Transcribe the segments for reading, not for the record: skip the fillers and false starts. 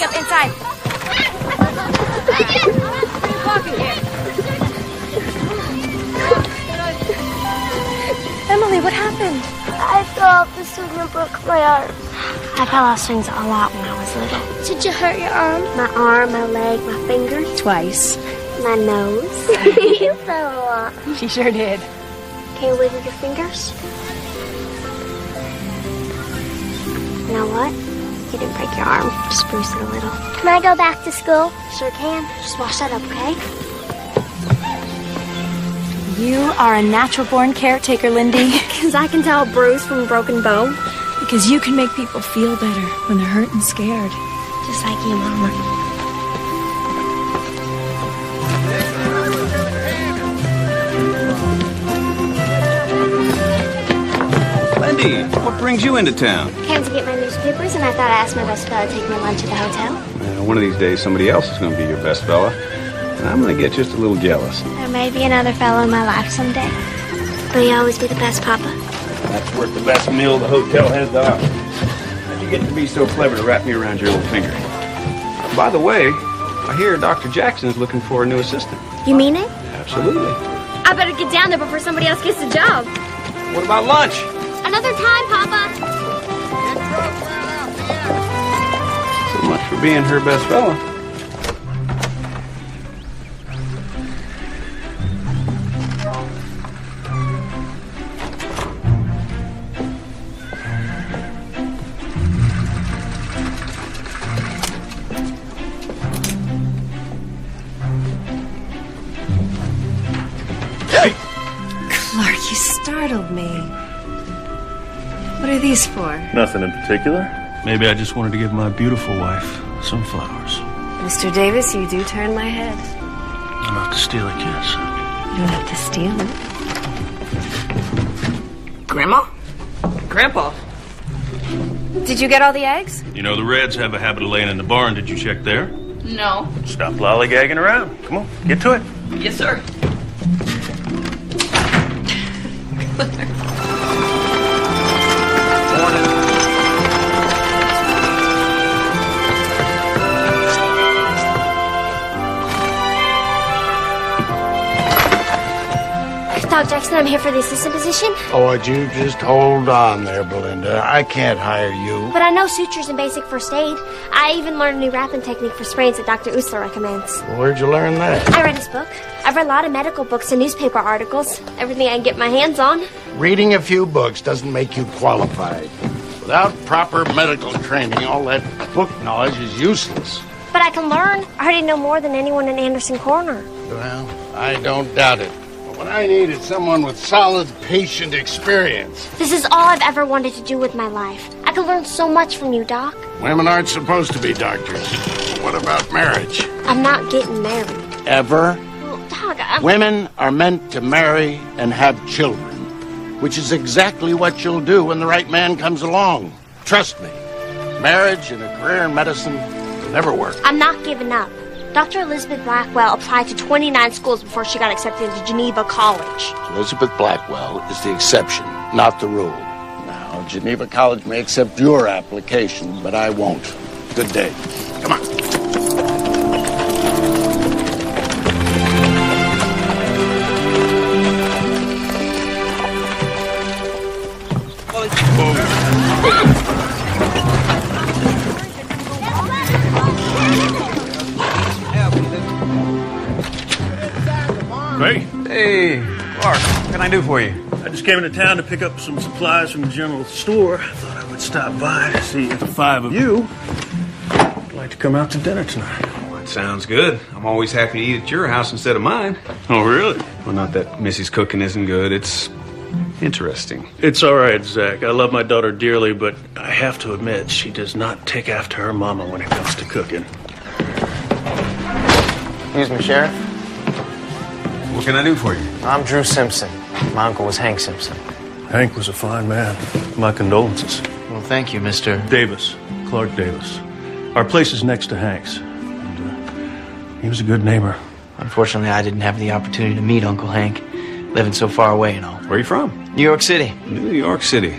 makeup inside. Walking here. Emily, what happened? I fell off the swing and broke my arm. I fell off swings a lot when I was little. Did you hurt your arm? My arm, my leg, my finger. Twice. My nose. You fell a lot. She sure did. Can you wiggle your fingers? You know what? You didn't break your arm. Just bruised it a little. Can I go back to school? Sure can. Just wash that up, okay? You are a natural-born caretaker, Lindy. Because I can tell a bruise from a broken bone. Because you can make people feel better when they're hurt and scared. Just like you, Mama. Lindy, what brings you into town? Came to get my newspapers, and I thought I'd ask my best fella to take me lunch at the hotel. One of these days, somebody else is going to be your best fella. And I'm going to get just a little jealous. There may be another fellow in my life someday. Will you always be the best, Papa? That's worth the best meal the hotel has to offer. How'd you get to be so clever to wrap me around your little finger? By the way, I hear Dr. Jackson's looking for a new assistant. You mean it? Absolutely. I better get down there before somebody else gets the job. What about lunch? Another time, Papa. So much for being her best fella. Clark, you startled me. What are these for? Nothing in particular. Maybe I just wanted to give my beautiful wife some flowers. Mr. Davis, you do turn my head. Enough to steal a kiss. You don't have to steal it. Grandma? Grandpa? Did you get all the eggs? You know, the Reds have a habit of laying in the barn. Did you check there? No. Stop lollygagging around. Come on, get to it. Yes, sir. Doc Jackson, I'm here for the assistant position. Oh, would you just hold on there, Belinda? I can't hire you. But I know sutures and basic first aid. I even learned a new wrapping technique for sprains that Dr. Usler recommends. Well, where'd you learn that? I read his book. I've read a lot of medical books and newspaper articles. Everything I can get my hands on. Reading a few books doesn't make you qualified. Without proper medical training, all that book knowledge is useless. But I can learn. I already know more than anyone in Anderson Corner. Well, I don't doubt it. What I need is someone with solid patient experience. This is all I've ever wanted to do with my life. I could learn so much from you, Doc. Women aren't supposed to be doctors. What about marriage? I'm not getting married. Ever? Well, Doc, Women are meant to marry and have children, which is exactly what you'll do when the right man comes along. Trust me, marriage and a career in medicine will never work. I'm not giving up. Dr. Elizabeth Blackwell applied to 29 schools before she got accepted into Geneva College. Elizabeth Blackwell is the exception, not the rule. Now, Geneva College may accept your application, but I won't. Good day. Come on. Hey. Hey, Clark, what can I do for you? I just came into town to pick up some supplies from the general store. I thought I would stop by to see if the five of you would like to come out to dinner tonight. Well, that sounds good. I'm always happy to eat at your house instead of mine. Oh, really? Well, not that Missy's cooking isn't good. It's interesting. It's all right, Zach. I love my daughter dearly, but I have to admit, she does not take after her mama when it comes to cooking. Excuse me, Sheriff. What can I do for you? I'm Drew Simpson. My uncle was Hank Simpson. Hank was a fine man. My condolences. Well, thank you, Mr. Davis. Clark Davis. Our place is next to Hank's. And, he was a good neighbor. Unfortunately, I didn't have the opportunity to meet Uncle Hank, living so far away and all. Where are you from? New York City. New York City.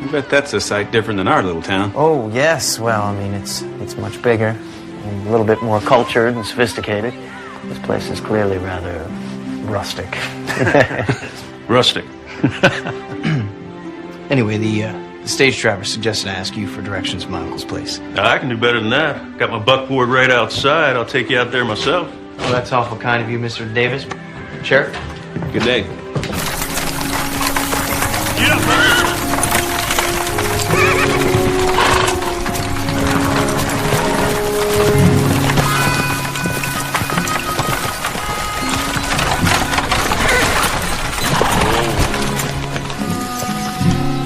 I bet that's a sight different than our little town. Oh, yes. Well, I mean, it's much bigger and a little bit more cultured and sophisticated. This place is clearly rather rustic. Rustic. Anyway, the stage driver suggested I ask you for directions to my uncle's place. Now, I can do better than that. Got my buckboard right outside. I'll take you out there myself. Oh, that's awful kind of you, Mr. Davis. Sheriff? Good day. Get up, man.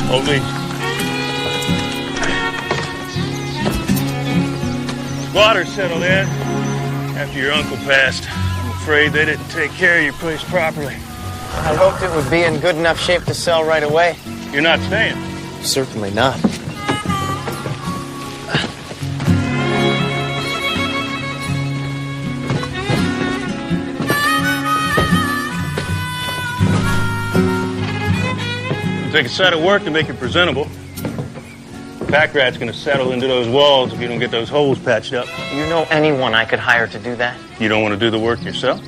Hold me. Water settled in after your uncle passed. I'm afraid they didn't take care of your place properly. I hoped it would be in good enough shape to sell right away. You're not staying. Certainly not. It'll take a sight of work to make it presentable. Pack rat's gonna settle into those walls if you don't get those holes patched up. Do you know anyone I could hire to do that? You don't want to do the work yourself?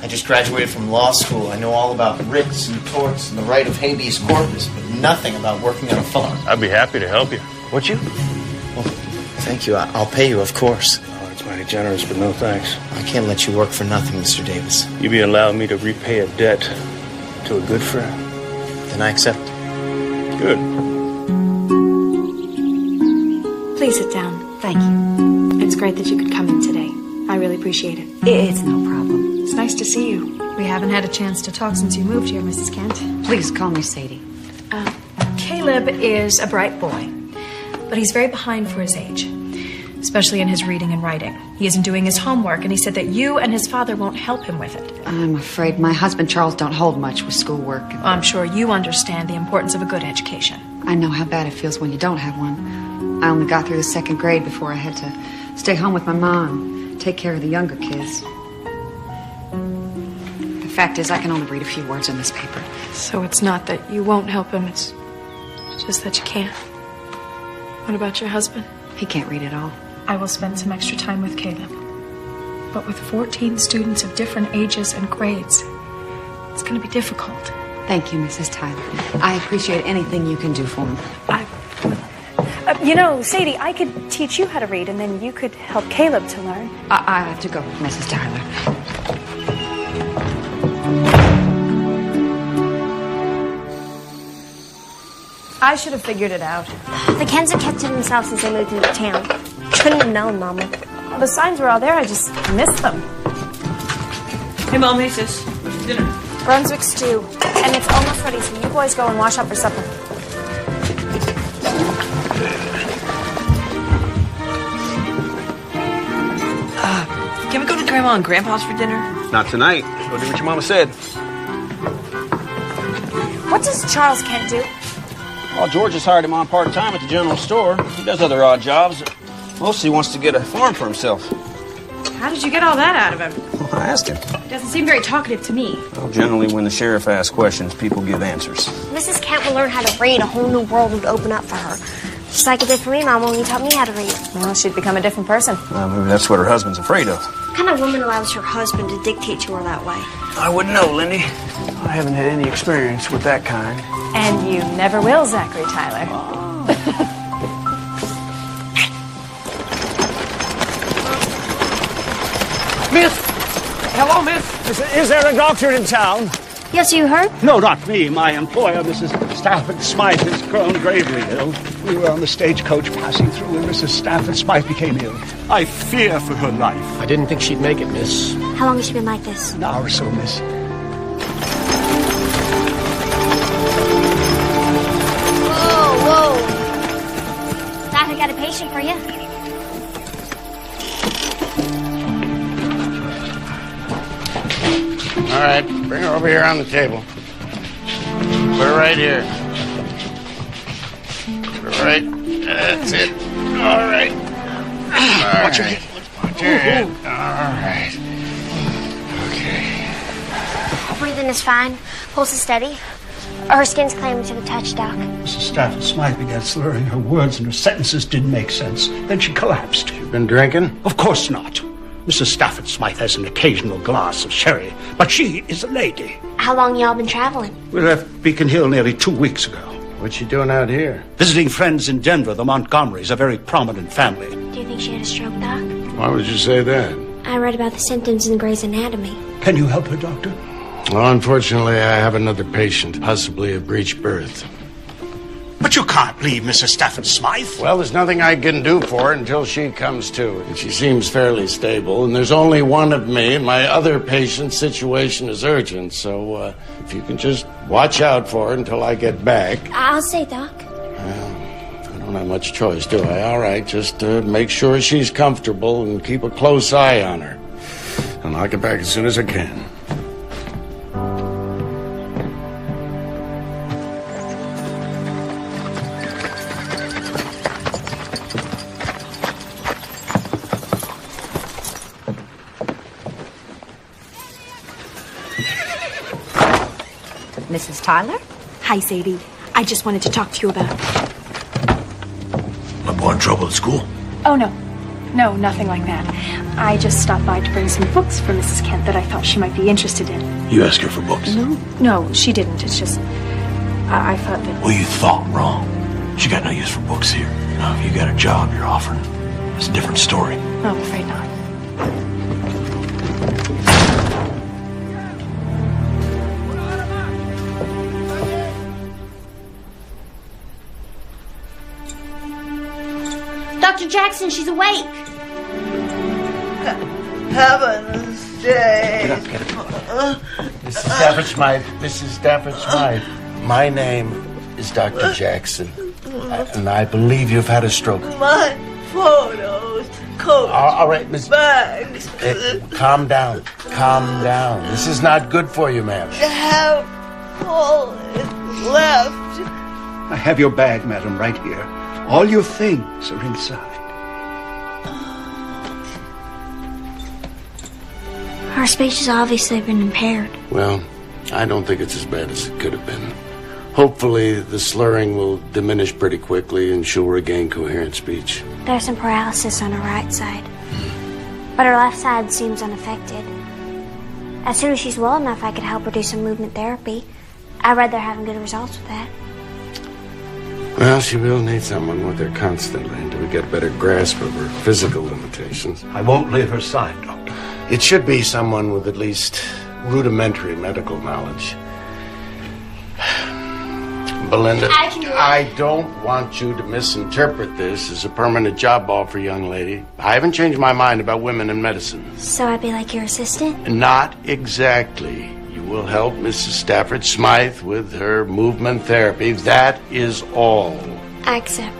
I just graduated from law school. I know all about writs and torts and the right of habeas corpus, but nothing about working on a farm. I'd be happy to help you. Would you? Well, thank you. I'll pay you, of course. Oh, it's mighty generous, but no thanks. I can't let you work for nothing, Mr. Davis. You be allowing me to repay a debt to a good friend. Then I accept. Good. Please sit down. Thank you. It's great that you could come in today. I really appreciate it. It's no problem. It's nice to see you. We haven't had a chance to talk since you moved here, Mrs. Kent. Please call me Sadie. Caleb is a bright boy, but he's very behind for his age, especially in his reading and writing. He isn't doing his homework, and he said that you and his father won't help him with it. I'm afraid my husband Charles don't hold much with schoolwork. I'm sure you understand the importance of a good education. I know how bad it feels when you don't have one. I only got through the second grade before I had to stay home with my mom, take care of the younger kids. The fact is, I can only read a few words in this paper. So it's not that you won't help him, it's just that you can't. What about your husband? He can't read at all. I will spend some extra time with Caleb. But with 14 students of different ages and grades, it's going to be difficult. Thank you, Mrs. Tyler. I appreciate anything you can do for me. Sadie, I could teach you how to read, and then you could help Caleb to learn. I have to go, Mrs. Tyler. I should have figured it out. The Kents have kept to themselves since they moved into town. Couldn't have known, Mama. The signs were all there, I just missed them. Hey, Mom, hey, sis. What's for dinner? Brunswick stew. And it's almost ready, so you boys go and wash up for supper. Can we go to Grandma and Grandpa's for dinner? Not tonight. Go do what your mama said. What does Charles Kent do? Well, George has hired him on part-time at the general store. He does other odd jobs. Mostly wants to get a farm for himself. How did you get all that out of him? Well, I asked him. Doesn't seem very talkative to me. Well, generally, when the sheriff asks questions, people give answers. Mrs. Kent will learn how to read. A whole new world would open up for her. Just like it did for me, Mama, when you taught me how to read. Well, she'd become a different person. Maybe that's what her husband's afraid of. What kind of woman allows her husband to dictate to her that way? I wouldn't know, Lindy. I haven't had any experience with that kind. And you never will, Zachary Tyler. Miss! Hello, miss! Is there a doctor in town? Yes, you heard? No, not me. My employer, Mrs. Stafford Smythe, has grown gravely ill. We were on the stagecoach passing through, and Mrs. Stafford Smythe became ill. I fear for her life. I didn't think she'd make it, miss. How long has she been like this? An hour or so, miss. Whoa. Doc, I got a patient for you. All right, bring her over here on the table. Put her right here. Put her right. That's it. All right. Watch your head. Watch your head. All right. Okay. Breathing is fine. Pulse is steady. Her skin's claiming to the touch, Doc. Mrs. Stafford Smythe began slurring her words and her sentences didn't make sense. Then she collapsed. You been drinking? Of course not. Mrs. Stafford Smythe has an occasional glass of sherry, but she is a lady. How long y'all been traveling? We left Beacon Hill nearly 2 weeks ago. What's she doing out here? Visiting friends in Denver, the Montgomerys, a very prominent family. Do you think she had a stroke, Doc? Why would you say that? I read about the symptoms in Grey's Anatomy. Can you help her, Doctor? Well, unfortunately, I have another patient, possibly a breech birth. But you can't leave Mrs. Stafford Smythe. Well, there's nothing I can do for her until she comes to. And she seems fairly stable, and there's only one of me, and my other patient's situation is urgent. So if you can just watch out for her until I get back. I'll say, Doc. Well, I don't have much choice, do I? All right, just make sure she's comfortable and keep a close eye on her. And I'll get back as soon as I can. Mrs. Tyler? Hi, Sadie. I just wanted to talk to you about... My boy in trouble at school? Oh, no. No, nothing like that. I just stopped by to bring some books for Mrs. Kent that I thought she might be interested in. You asked her for books? No, she didn't. It's just... I thought that... Well, you thought wrong. She got no use for books here. Now, if you got a job you're offering, it's a different story. No, I'm afraid not. Dr. Jackson, she's awake. Heaven's sake. Get up, get up. Mrs. Stafford Smythe, Mrs. Stafford Smythe. My name is Dr. Jackson, and I believe you've had a stroke. My photos, coats, All right, Miss... bags. Calm down. Calm down. This is not good for you, ma'am. Have all left. I have your bag, madam, right here. All your things are inside. Her speech has obviously been impaired. Well, I don't think it's as bad as it could have been. Hopefully, the slurring will diminish pretty quickly and she'll regain coherent speech. There's some paralysis on her right side. But her left side seems unaffected. As soon as she's well enough, I could help her do some movement therapy. I read they're having good results with that. Well, she will need someone with her constantly until we get a better grasp of her physical limitations. I won't leave her side, Doctor. It should be someone with at least rudimentary medical knowledge. Belinda, I don't want you to misinterpret this as a permanent job offer, young lady. I haven't changed my mind about women in medicine. So I'd be like your assistant? Not exactly. You will help Mrs. Stafford Smythe with her movement therapy. That is all. I accept.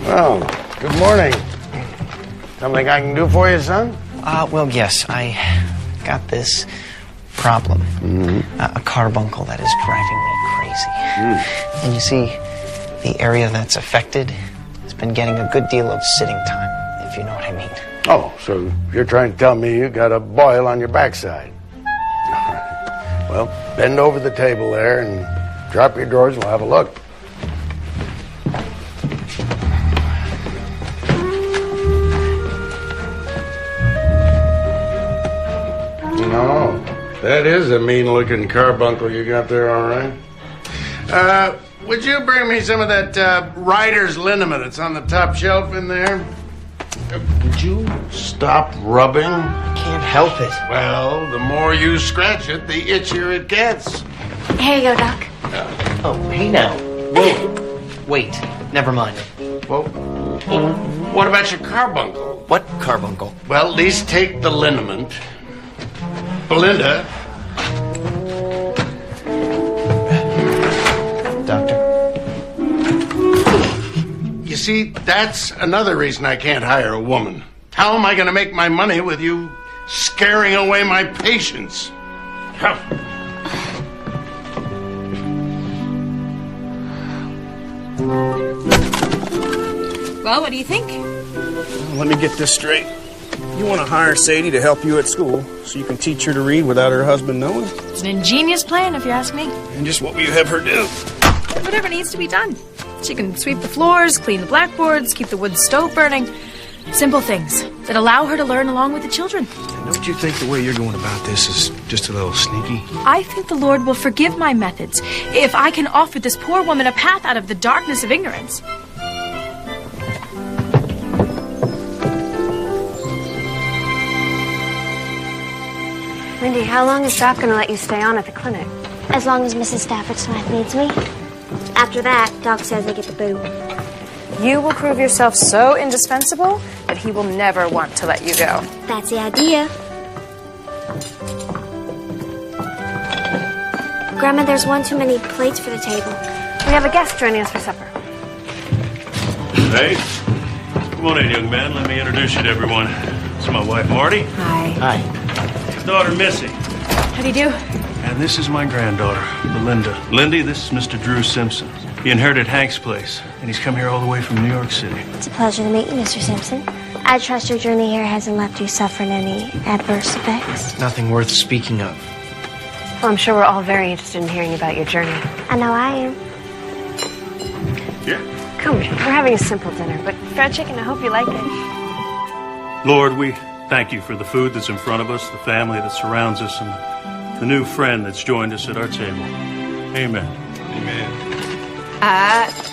Well, good morning. Something I can do for you, son? Well, yes, I got this problem. A carbuncle that is driving me crazy. And you see, the area that's affected has been getting a good deal of sitting time, if you know what I mean. Oh, so you're trying to tell me you got a boil on your backside. All right. Well, bend over the table there and drop your drawers and we'll have a look. No, that is a mean-looking carbuncle you got there, all right. Would you bring me some of that rider's liniment that's on the top shelf in there? Would you stop rubbing? I can't help it. Well, the more you scratch it, the itchier it gets. Here you go, Doc. Oh, hey now. Whoa. Wait, never mind. Well, what about your carbuncle? What carbuncle? Well, at least take the liniment. Belinda. Doctor? You see, that's another reason I can't hire a woman. How am I going to make my money with you scaring away my patients? Well, what do you think? Let me get this straight. You want to hire Sadie to help you at school so you can teach her to read without her husband knowing? It's an ingenious plan, if you ask me. And just what will you have her do? Whatever needs to be done. She can sweep the floors, clean the blackboards, keep the wood stove burning. Simple things that allow her to learn along with the children. And don't you think the way you're going about this is just a little sneaky? I think the Lord will forgive my methods if I can offer this poor woman a path out of the darkness of ignorance. Lindy, how long is Doc going to let you stay on at the clinic? As long as Mrs. Stafford Smythe needs me. After that, Doc says I get the boot. You will prove yourself so indispensable that he will never want to let you go. That's the idea. Grandma, there's one too many plates for the table. We have a guest joining us for supper. Hey, come on in, young man. Let me introduce you to everyone. This is my wife, Marty. Hi. Hi. His daughter, Missy. How do you do? And this is my granddaughter, Belinda. Lindy, this is Mr. Drew Simpson. He inherited Hank's place, and he's come here all the way from New York City. It's a pleasure to meet you, Mr. Simpson. I trust your journey here hasn't left you suffering any adverse effects. Nothing worth speaking of. Well, I'm sure we're all very interested in hearing about your journey. I know I am. Yeah. Come, we're having a simple dinner, but fried chicken, I hope you like it. Lord, we thank you for the food that's in front of us, the family that surrounds us, and the new friend that's joined us at our table. Amen. Amen.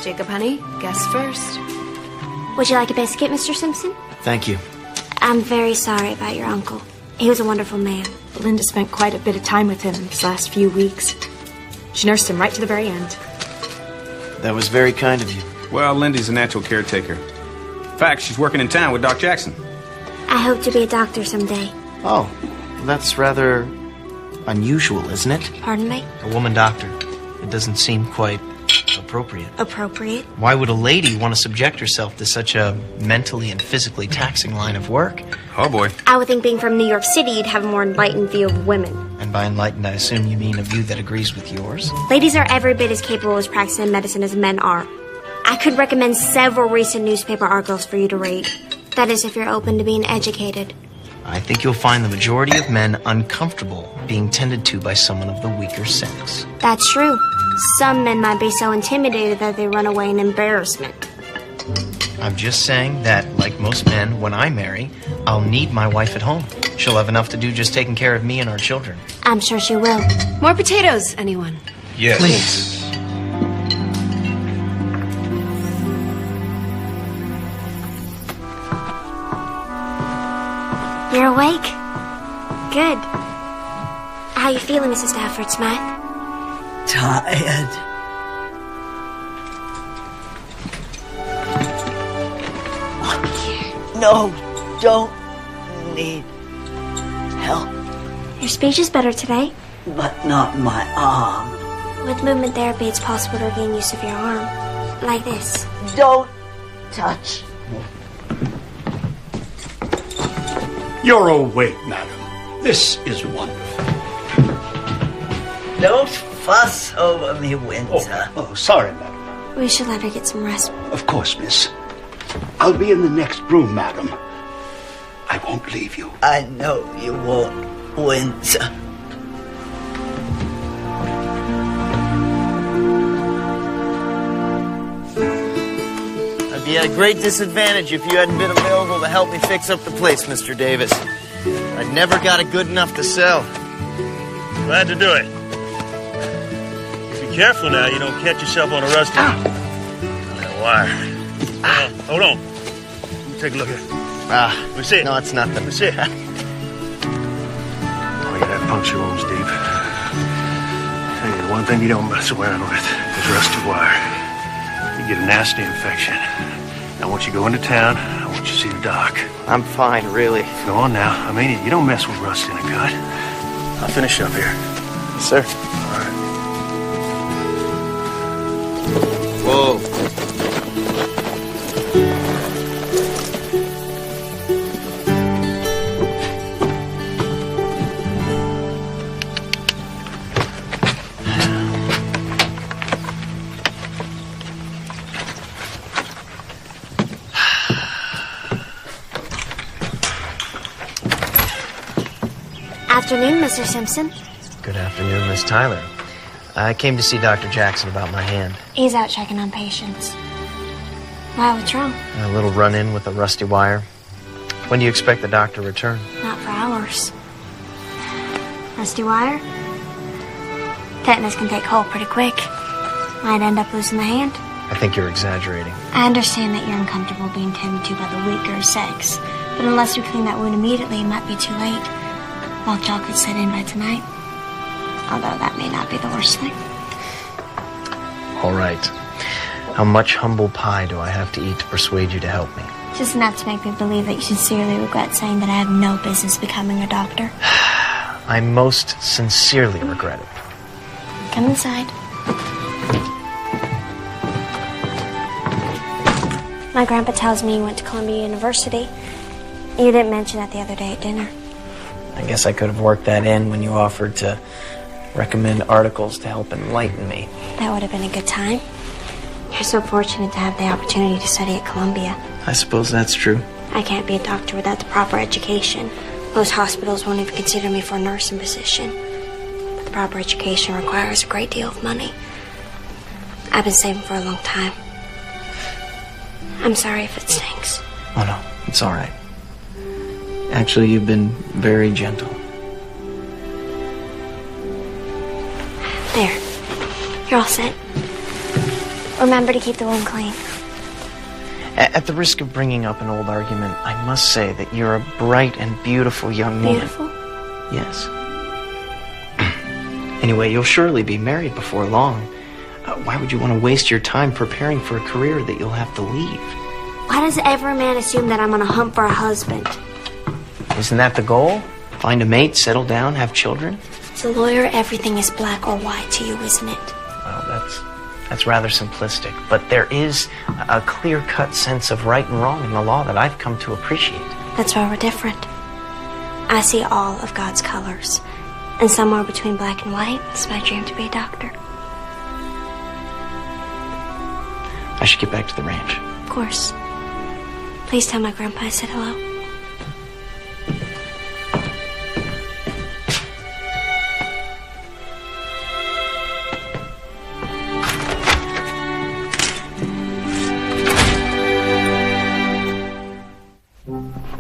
Jacob, honey, guess first. Would you like a biscuit, Mr. Simpson? Thank you. I'm very sorry about your uncle. He was a wonderful man. Belinda spent quite a bit of time with him these last few weeks. She nursed him right to the very end. That was very kind of you. Well, Lindy's a natural caretaker. In fact, she's working in town with Doc Jackson. I hope to be a doctor someday. Oh, that's rather unusual, isn't it? Pardon me? A woman doctor. It doesn't seem quite appropriate. Appropriate? Why would a lady want to subject herself to such a mentally and physically taxing line of work? Oh, boy. I would think being from New York City, you'd have a more enlightened view of women. And by enlightened, I assume you mean a view that agrees with yours? Ladies are every bit as capable as practicing medicine as men are. I could recommend several recent newspaper articles for you to read. That is, if you're open to being educated. I think you'll find the majority of men uncomfortable being tended to by someone of the weaker sex. That's true. Some men might be so intimidated that they run away in embarrassment. I'm just saying that, like most men, when I marry, I'll need my wife at home. She'll have enough to do just taking care of me and our children. I'm sure she will. More potatoes, anyone? Yes. Please. You're awake? Good. How you feeling, Mrs. Stafford Smythe? Tired. No, don't need help. Your speech is better today. But not my arm. With movement therapy, it's possible to regain use of your arm. Like this. Don't touch. You're awake, madam. This is wonderful. Don't fuss over me, Windsor. Oh, sorry, madam. We should let her get some rest. Of course, miss. I'll be in the next room, madam. I won't leave you. I know you won't, Windsor. I'd be at a great disadvantage if you hadn't been available to help me fix up the place, Mr. Davis. I'd never got it good enough to sell. Glad to do it. Be careful now, you don't catch yourself on a rusty wire. Hold on. Let me take a look at it. Let me see it. No, it's nothing. Let me see it. Oh, yeah, that puncture wound's deep. Tell you, the one thing you don't mess around with is rusty wire. You get a nasty infection. Now, once you go into town, I want you to see the doc. I'm fine, really. Go on now. I mean it. You don't mess with rust in a gut. I'll finish up here. Yes, sir. All right. Whoa. Afternoon, Mr. Simpson. Good afternoon, Miss Tyler. I came to see Dr. Jackson about my hand. He's out checking on patients. Why, what's wrong? A little run-in with a rusty wire. When do you expect the doctor to return? Not for hours. Rusty wire? Tetanus can take hold pretty quick. Might end up losing the hand. I think you're exaggerating. I understand that you're uncomfortable being tended to by the weaker sex, but unless we clean that wound immediately, it might be too late. Lockjaw could set in by tonight. Although that may not be the worst thing. All right. How much humble pie do I have to eat to persuade you to help me? Just enough to make me believe that you sincerely regret saying that I have no business becoming a doctor. I most sincerely regret it. Come inside. My grandpa tells me you went to Columbia University. You didn't mention that the other day at dinner. I guess I could have worked that in when you offered to recommend articles to help enlighten me. That would have been a good time. You're so fortunate to have the opportunity to study at Columbia. I suppose that's true. I can't be a doctor without the proper education. Most hospitals won't even consider me for a nursing position. But the proper education requires a great deal of money. I've been saving for a long time. I'm sorry if it stinks. Oh, no. It's all right. Actually, you've been very gentle. There. You're all set. Remember to keep the wound clean. At the risk of bringing up an old argument, I must say that you're a bright and beautiful young woman. Beautiful? Yes. Anyway, you'll surely be married before long. Why would you want to waste your time preparing for a career that you'll have to leave? Why does every man assume that I'm on a hunt for a husband? Isn't that the goal? Find a mate, settle down, have children? As a lawyer, everything is black or white to you, isn't it? Well, that's rather simplistic, but there is a clear-cut sense of right and wrong in the law that I've come to appreciate. That's why we're different. I see all of God's colors, and somewhere between black and white is my dream to be a doctor. I should get back to the ranch. Of course. Please tell my grandpa I said hello.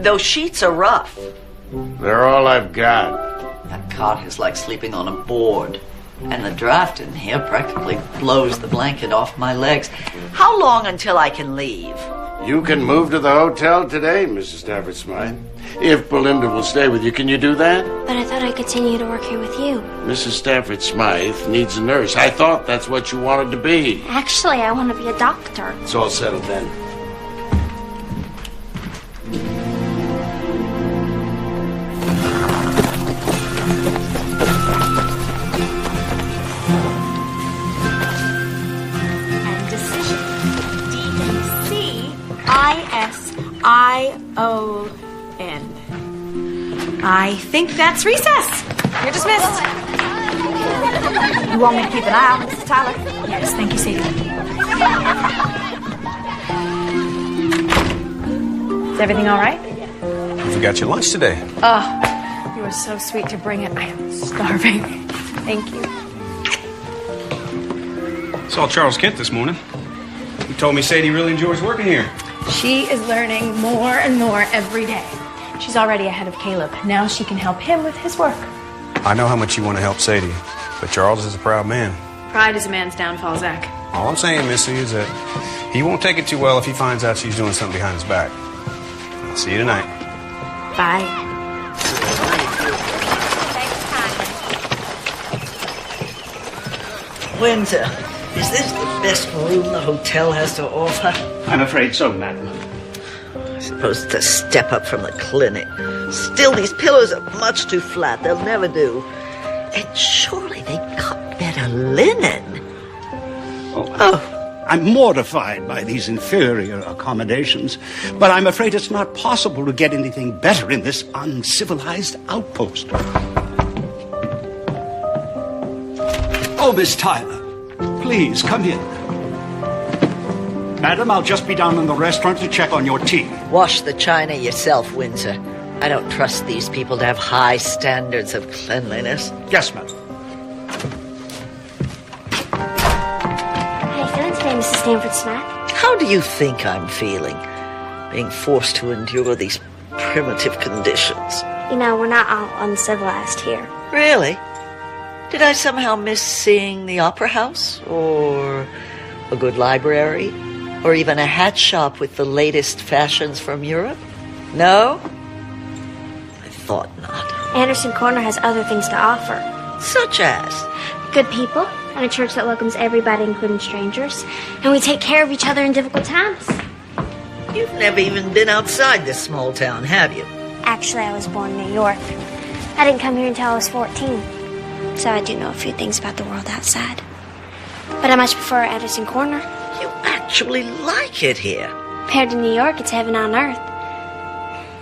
Those sheets are rough. They're all I've got. That cot is like sleeping on a board. And the draft in here practically blows the blanket off my legs. How long until I can leave? You can move to the hotel today, Mrs. Stafford Smythe. If Belinda will stay with you, can you do that? But I thought I'd continue to work here with you. Mrs. Stafford Smythe needs a nurse. I thought that's what you wanted to be. Actually, I want to be a doctor. It's all settled then. I-S-I-O-N. I think that's recess. You're dismissed. You want me to keep an eye on Mrs. Tyler? Yes, thank you, Sadie. Is everything all right? You forgot your lunch today. Oh, you were so sweet to bring it. I am starving. Thank you. Saw Charles Kent this morning. He told me Sadie really enjoys working here. She is learning more and more every day. She's already ahead of Caleb. Now she can help him with his work. I know how much you want to help Sadie, but Charles is a proud man. Pride is a man's downfall, Zach. All I'm saying, Missy, is that he won't take it too well if he finds out she's doing something behind his back. I'll see you tonight. Bye. Windsor, is this the best room the hotel has to offer? I'm afraid so, madam. I suppose it's a step up from the clinic. Still, these pillows are much too flat. They'll never do. And surely they've got better linen. Oh. I'm mortified by these inferior accommodations, but I'm afraid it's not possible to get anything better in this uncivilized outpost. Oh, Miss Tyler, please come in. Madam, I'll just be down in the restaurant to check on your tea. Wash the china yourself, Windsor. I don't trust these people to have high standards of cleanliness. Yes, madam. How you feeling today, Mrs. Stanford Smack? How do you think I'm feeling, being forced to endure these primitive conditions? You know, we're not all uncivilized here. Really? Did I somehow miss seeing the opera house? Or a good library? Or even a hat shop with the latest fashions from Europe? No? I thought not. Anderson Corner has other things to offer. Such as? Good people, and a church that welcomes everybody, including strangers. And we take care of each other in difficult times. You've never even been outside this small town, have you? Actually, I was born in New York. I didn't come here until I was 14. So I do know a few things about the world outside. But I much prefer Anderson Corner. You actually like it here. Compared to New York, it's heaven on earth.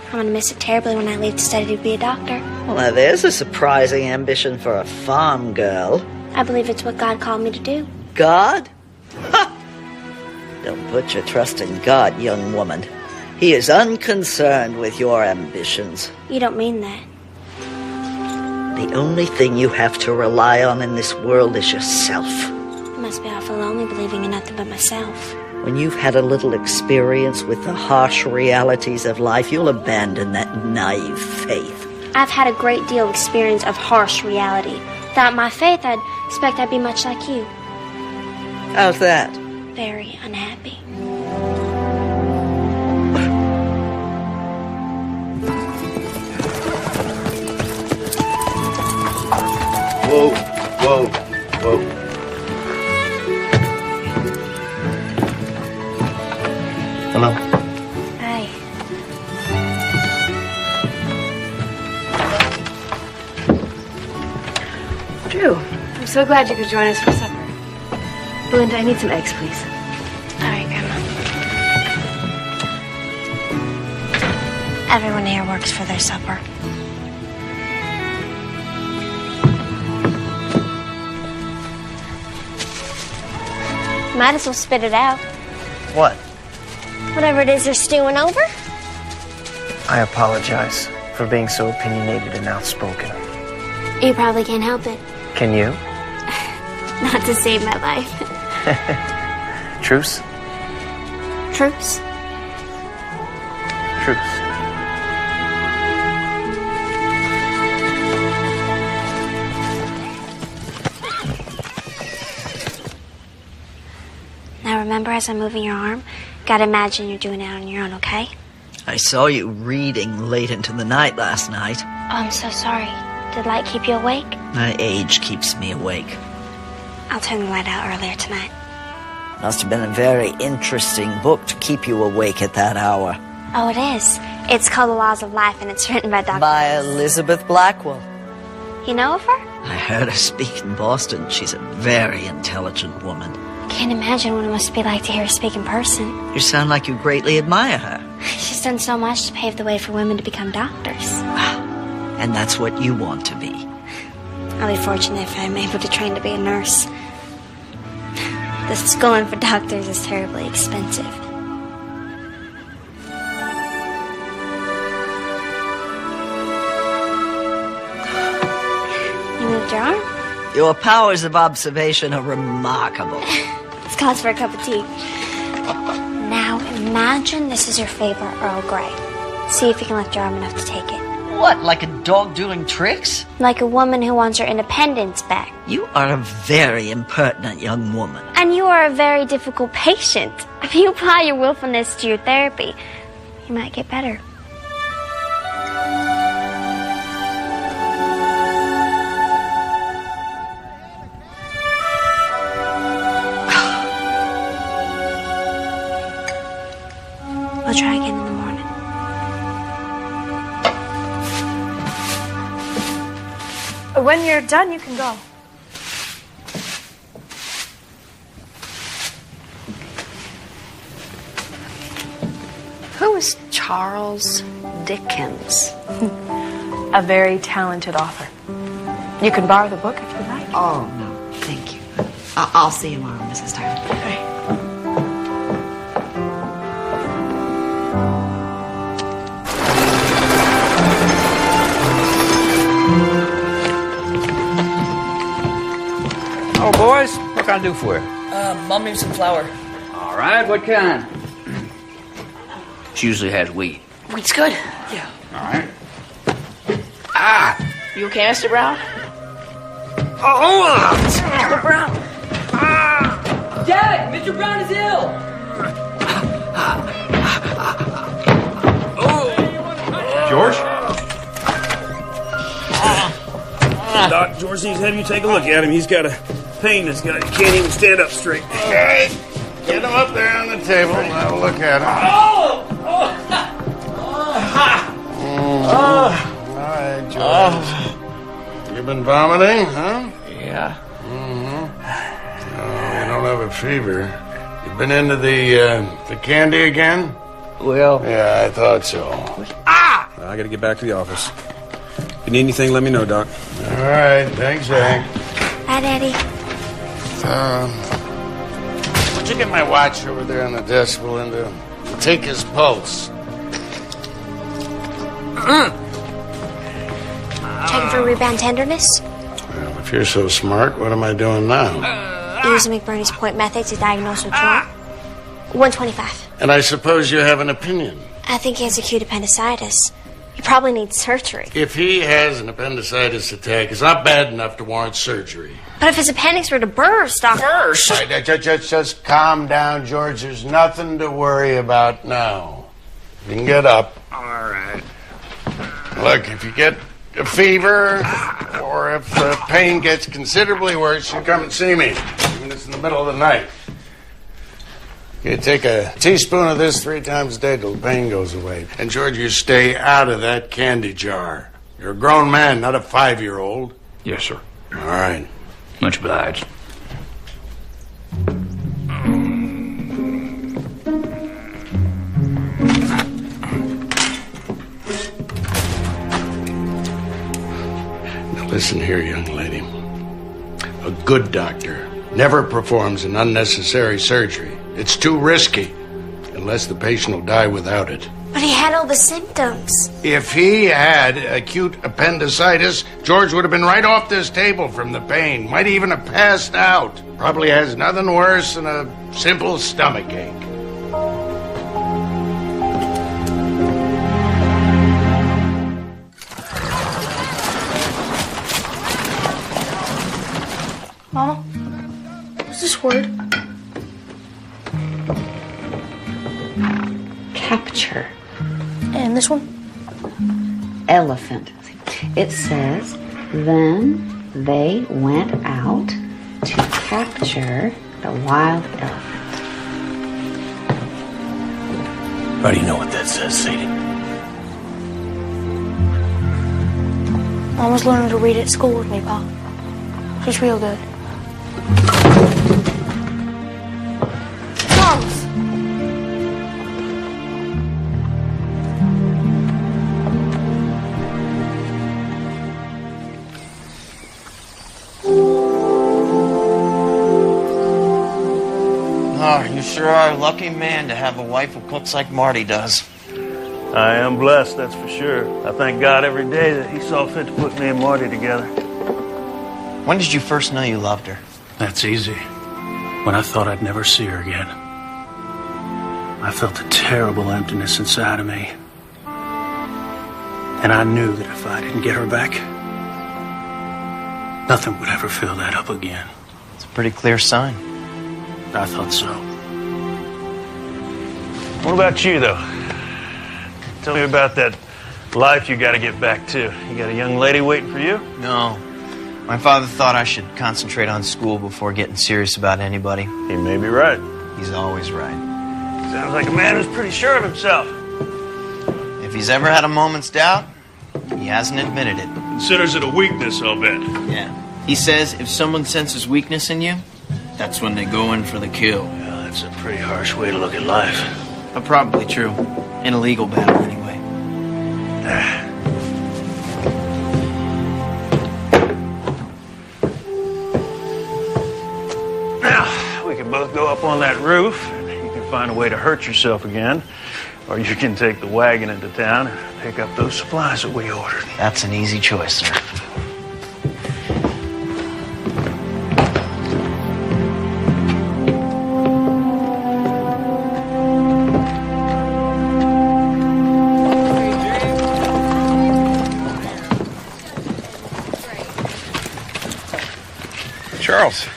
I'm going to miss it terribly when I leave to study to be a doctor. Well, now there's a surprising ambition for a farm girl. I believe it's what God called me to do. God? Ha! Don't put your trust in God, young woman. He is unconcerned with your ambitions. You don't mean that. The only thing you have to rely on in this world is yourself. It must be awful lonely believing in nothing but myself. When you've had a little experience with the harsh realities of life, you'll abandon that naive faith. I've had a great deal of experience of harsh reality. Without my faith, I'd expect I'd be much like you. How's that? Very unhappy. Whoa, whoa, whoa. Hello. Hi. Drew, I'm so glad you could join us for supper. Belinda, I need some eggs, please. All right, Grandma. Everyone here works for their supper. Might as well spit it out. What? Whatever it is you're stewing over. I apologize for being so opinionated and outspoken. You probably can't help it. Can you? Not to save my life. Truce? Truce? Truce. Now remember, as I'm moving your arm, gotta imagine you're doing it on your own, okay? I saw you reading late into the night last night. Oh, I'm so sorry. Did light keep you awake? My age keeps me awake. I'll turn the light out earlier tonight. Must have been a very interesting book to keep you awake at that hour. Oh, it is. It's called The Laws of Life, and it's written by Dr. By Elizabeth Blackwell. You know of her? I heard her speak in Boston. She's a very intelligent woman. Can't imagine what it must be like to hear her speak in person. You sound like you greatly admire her. She's done so much to pave the way for women to become doctors. And that's what you want to be. I'll be fortunate if I'm able to train to be a nurse. The schooling for doctors is terribly expensive. You moved your arm? Your powers of observation are remarkable. It's cause for a cup of tea. Now imagine this is your favorite Earl Grey. See if you can lift your arm enough to take it. What, like a dog doing tricks? Like a woman who wants her independence back. You are a very impertinent young woman. And you are a very difficult patient. If you apply your willfulness to your therapy, you might get better. We'll try again in the morning. When you're done, you can go. Who is Charles Dickens? A very talented author. You can borrow the book if you like. Oh, no, thank you. I'll see you tomorrow, Mrs. Tyler. Okay. boys. What can I do for you? Mom needs some flour. All right, what kind? She usually has wheat. Wheat's good. Yeah. All right. You okay, Mr. Brown? Oh! Mr. Brown! Dad, Mr. Brown is ill! George? Doc, George needs to have you take a look at him. He's got a pain that's got he can't even stand up straight. Okay. Get him up there on the table and I'll look at him. All right, George. You've been vomiting, huh? Yeah. Mm-hmm. Oh, you don't have a fever. You've been into the candy again? Well... Yeah, I thought so. I gotta get back to the office. If you need anything, let me know, Doc. All right, thanks, Hank. Hi, Daddy. Would you get my watch over there on the desk, Belinda? Take his pulse. Checking for rebound tenderness. Well, if you're so smart, what am I doing now? Using McBurney's point method to diagnose what's wrong. 125. And I suppose you have an opinion. I think he has acute appendicitis. He probably needs surgery. If he has an appendicitis attack, it's not bad enough to warrant surgery. But if his appendix were to burst, Doctor... Burst? Just calm down, George. There's nothing to worry about now. You can get up. All right. Look, if you get a fever or if the pain gets considerably worse, you come and see me. Even if it's in the middle of the night. You take a teaspoon of this 3 times a day till the pain goes away. And, George, you stay out of that candy jar. You're a grown man, not a 5-year-old. Yes, sir. All right. Much obliged. Now, listen here, young lady. A good doctor never performs an unnecessary surgery. It's too risky, unless the patient will die without it. But he had all the symptoms. If he had acute appendicitis, George would have been right off this table from the pain. Might even have passed out. Probably has nothing worse than a simple stomach ache. Mama, what's this word? Capture. And this one? Elephant. It says, then they went out to capture the wild elephant. How do you know what that says, Sadie? Mom was learning to read at school with me, Pa. She's real good. Charles! Oh, you sure are a lucky man to have a wife who cooks like Marty does. I am blessed, that's for sure. I thank God every day that he saw fit to put me and Marty together. When did you first know you loved her? That's easy. When I thought I'd never see her again. I felt a terrible emptiness inside of me. And I knew that if I didn't get her back, nothing would ever fill that up again. It's a pretty clear sign. I thought so. What about you, though? Tell me about that life you got to get back to. You got a young lady waiting for you? No. My father thought I should concentrate on school before getting serious about anybody. He may be right. He's always right. Sounds like a man who's pretty sure of himself. If he's ever had a moment's doubt, he hasn't admitted it. Considers it a weakness, I'll bet. Yeah. He says if someone senses weakness in you, that's when they go in for the kill. Well, that's a pretty harsh way to look at life. But probably true. In a legal battle, anyway. Now, we can both go up on that roof, and you can find a way to hurt yourself again. Or you can take the wagon into town and pick up those supplies that we ordered. That's an easy choice, sir. Charles.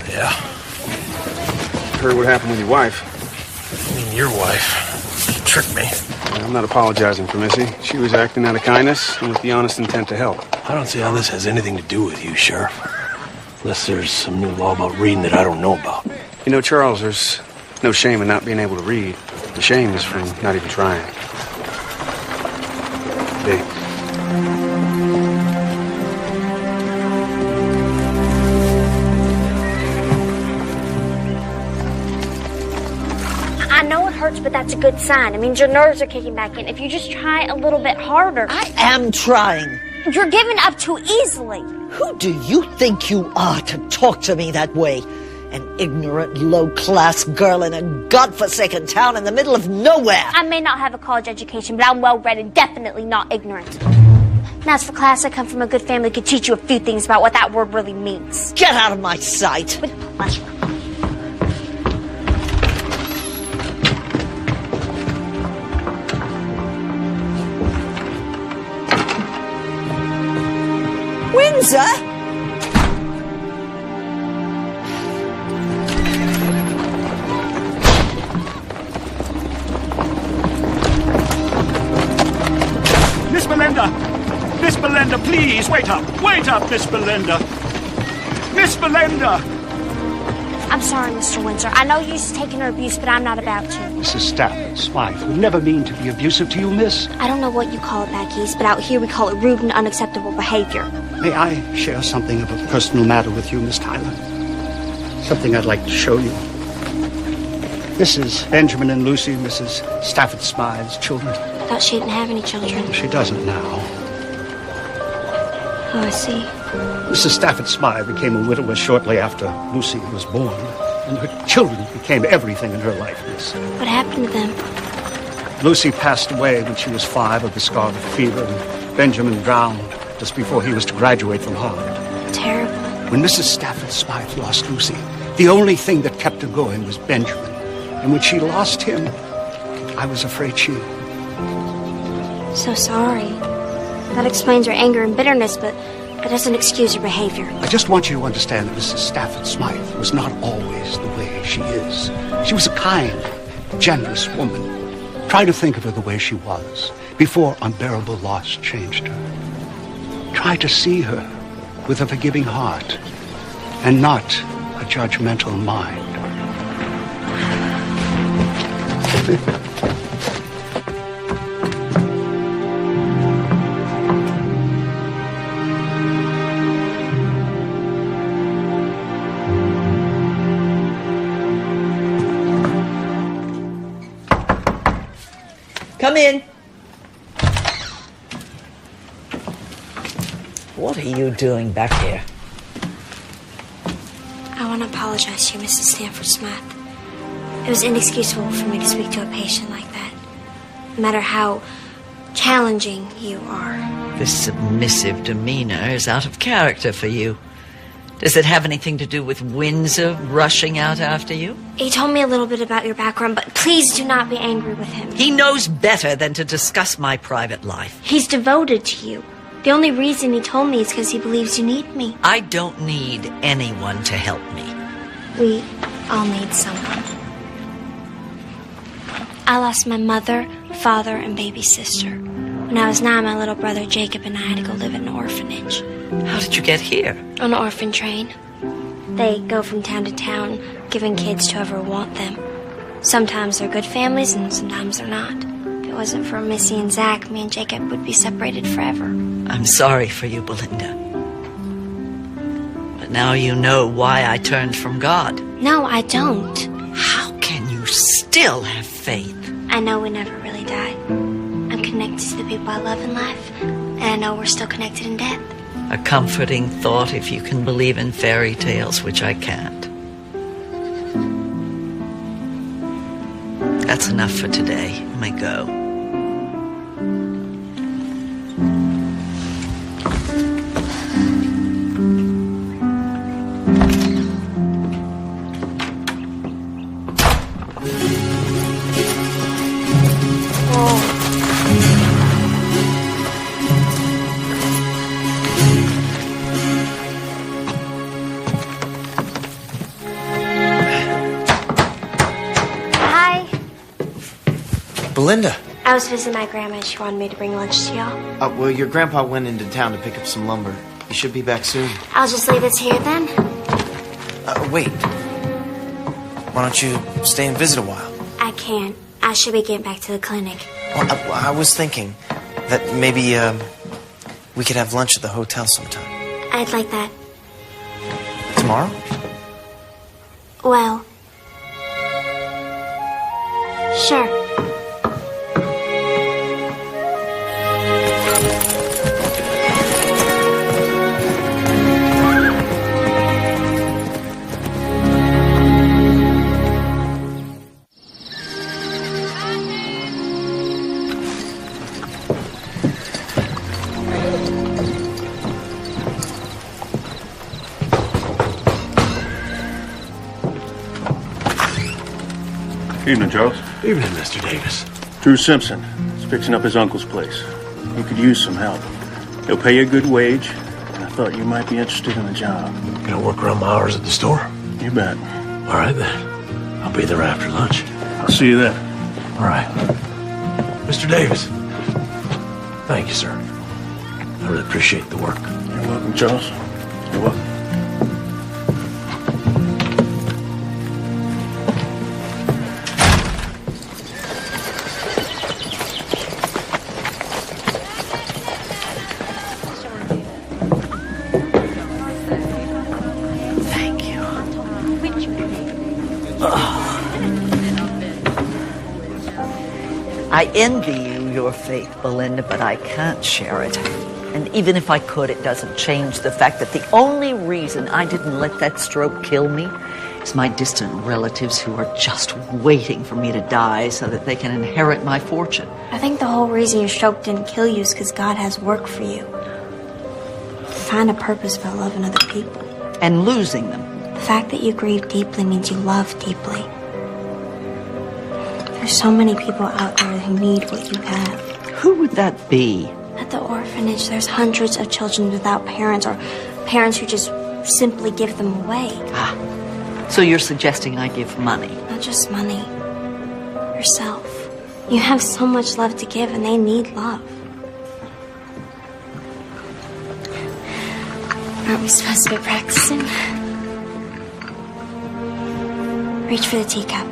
Yeah? Heard what happened with your wife. I mean, your wife. She tricked me. I'm not apologizing for Missy. She was acting out of kindness and with the honest intent to help. I don't see how this has anything to do with you, Sheriff. Unless there's some new law about reading that I don't know about. You know, Charles, there's no shame in not being able to read. The shame is from not even trying. Hey. I know it hurts, but that's a good sign. It means your nerves are kicking back in. If you just try a little bit harder. I am trying. You're giving up too easily. Who do you think you are to talk to me that way? An ignorant, low-class girl in a godforsaken town in the middle of nowhere. I may not have a college education, but I'm well-read and definitely not ignorant. And as for class, I come from a good family that could teach you a few things about what that word really means. Get out of my sight. With pleasure. Windsor? Miss Belinda! Miss Belinda, please, wait up! Wait up, Miss Belinda! Miss Belinda! I'm sorry, Mr. Windsor. I know you're used to taking her abuse, but I'm not about to. Mrs. Stafford Smythe would never mean to be abusive to you, miss. I don't know what you call it back east, but out here we call it rude and unacceptable behavior. May I share something of a personal matter with you, Miss Tyler? Something I'd like to show you. This is Benjamin and Lucy, Mrs. Stafford Smythe's children. I thought she didn't have any children. She doesn't now. Oh, I see. Mrs. Stafford Smythe became a widower shortly after Lucy was born, and her children became everything in her life, miss. What happened to them? Lucy passed away when she was 5 of the scarlet fever, and Benjamin drowned just before he was to graduate from Harvard. Terrible. When Mrs. Stafford Smythe lost Lucy, the only thing that kept her going was Benjamin. And when she lost him, I was afraid she... So sorry. That explains her anger and bitterness, but that doesn't excuse her behavior. I just want you to understand that Mrs. Stafford Smythe was not always the way she is. She was a kind, generous woman. Try to think of her the way she was before unbearable loss changed her. Try to see her with a forgiving heart and not a judgmental mind. Come in. What are you doing back here? I want to apologize to you, Mrs. Stanford Smythe. It was inexcusable for me to speak to a patient like that, no matter how challenging you are. This submissive demeanor is out of character for you. Does it have anything to do with Windsor rushing out after you? He told me a little bit about your background, but please do not be angry with him. He knows better than to discuss my private life. He's devoted to you. The only reason he told me is because he believes you need me. I don't need anyone to help me. We all need someone. I lost my mother, father, and baby sister. When I was 9, my little brother Jacob and I had to go live in an orphanage. How did you get here? On an orphan train. They go from town to town, giving kids to whoever want them. Sometimes they're good families, and sometimes they're not. If it wasn't for Missy and Zach, me and Jacob would be separated forever. I'm sorry for you, Belinda. But now you know why I turned from God. No, I don't. How can you still have faith? I know we never really die. I'm connected to the people I love in life, and I know we're still connected in death. A comforting thought if you can believe in fairy tales, which I can't. That's enough for today. You may go. Belinda. I was visiting my grandma and she wanted me to bring lunch to y'all. Well, your grandpa went into town to pick up some lumber. He should be back soon. I'll just leave this here then. Wait. Why don't you stay and visit a while? I can't. I should be getting back to the clinic. Well, I was thinking that maybe we could have lunch at the hotel sometime. I'd like that. Tomorrow? Well, sure. Evening, Charles. Evening, Mr. Davis. Drew Simpson is fixing up his uncle's place. He could use some help. He'll pay you a good wage, and I thought you might be interested in the job. Can I work around my hours at the store? You bet. All right, then. I'll be there after lunch. I'll see you then. All right. Mr. Davis, thank you, sir. I really appreciate the work. You're welcome, Charles. You're welcome. I envy you your faith, Belinda, but I can't share it. And even if I could, it doesn't change the fact that the only reason I didn't let that stroke kill me is my distant relatives who are just waiting for me to die so that they can inherit my fortune. I think the whole reason your stroke didn't kill you is because God has work for you. Find a purpose by loving other people. And losing them. The fact that you grieve deeply means you love deeply. There's so many people out there who need what you have. Who would that be? At the orphanage, there's hundreds of children without parents or parents who just simply give them away. So you're suggesting I give money? Not just money. Yourself. You have so much love to give and they need love. Aren't we supposed to be practicing? Reach for the teacup.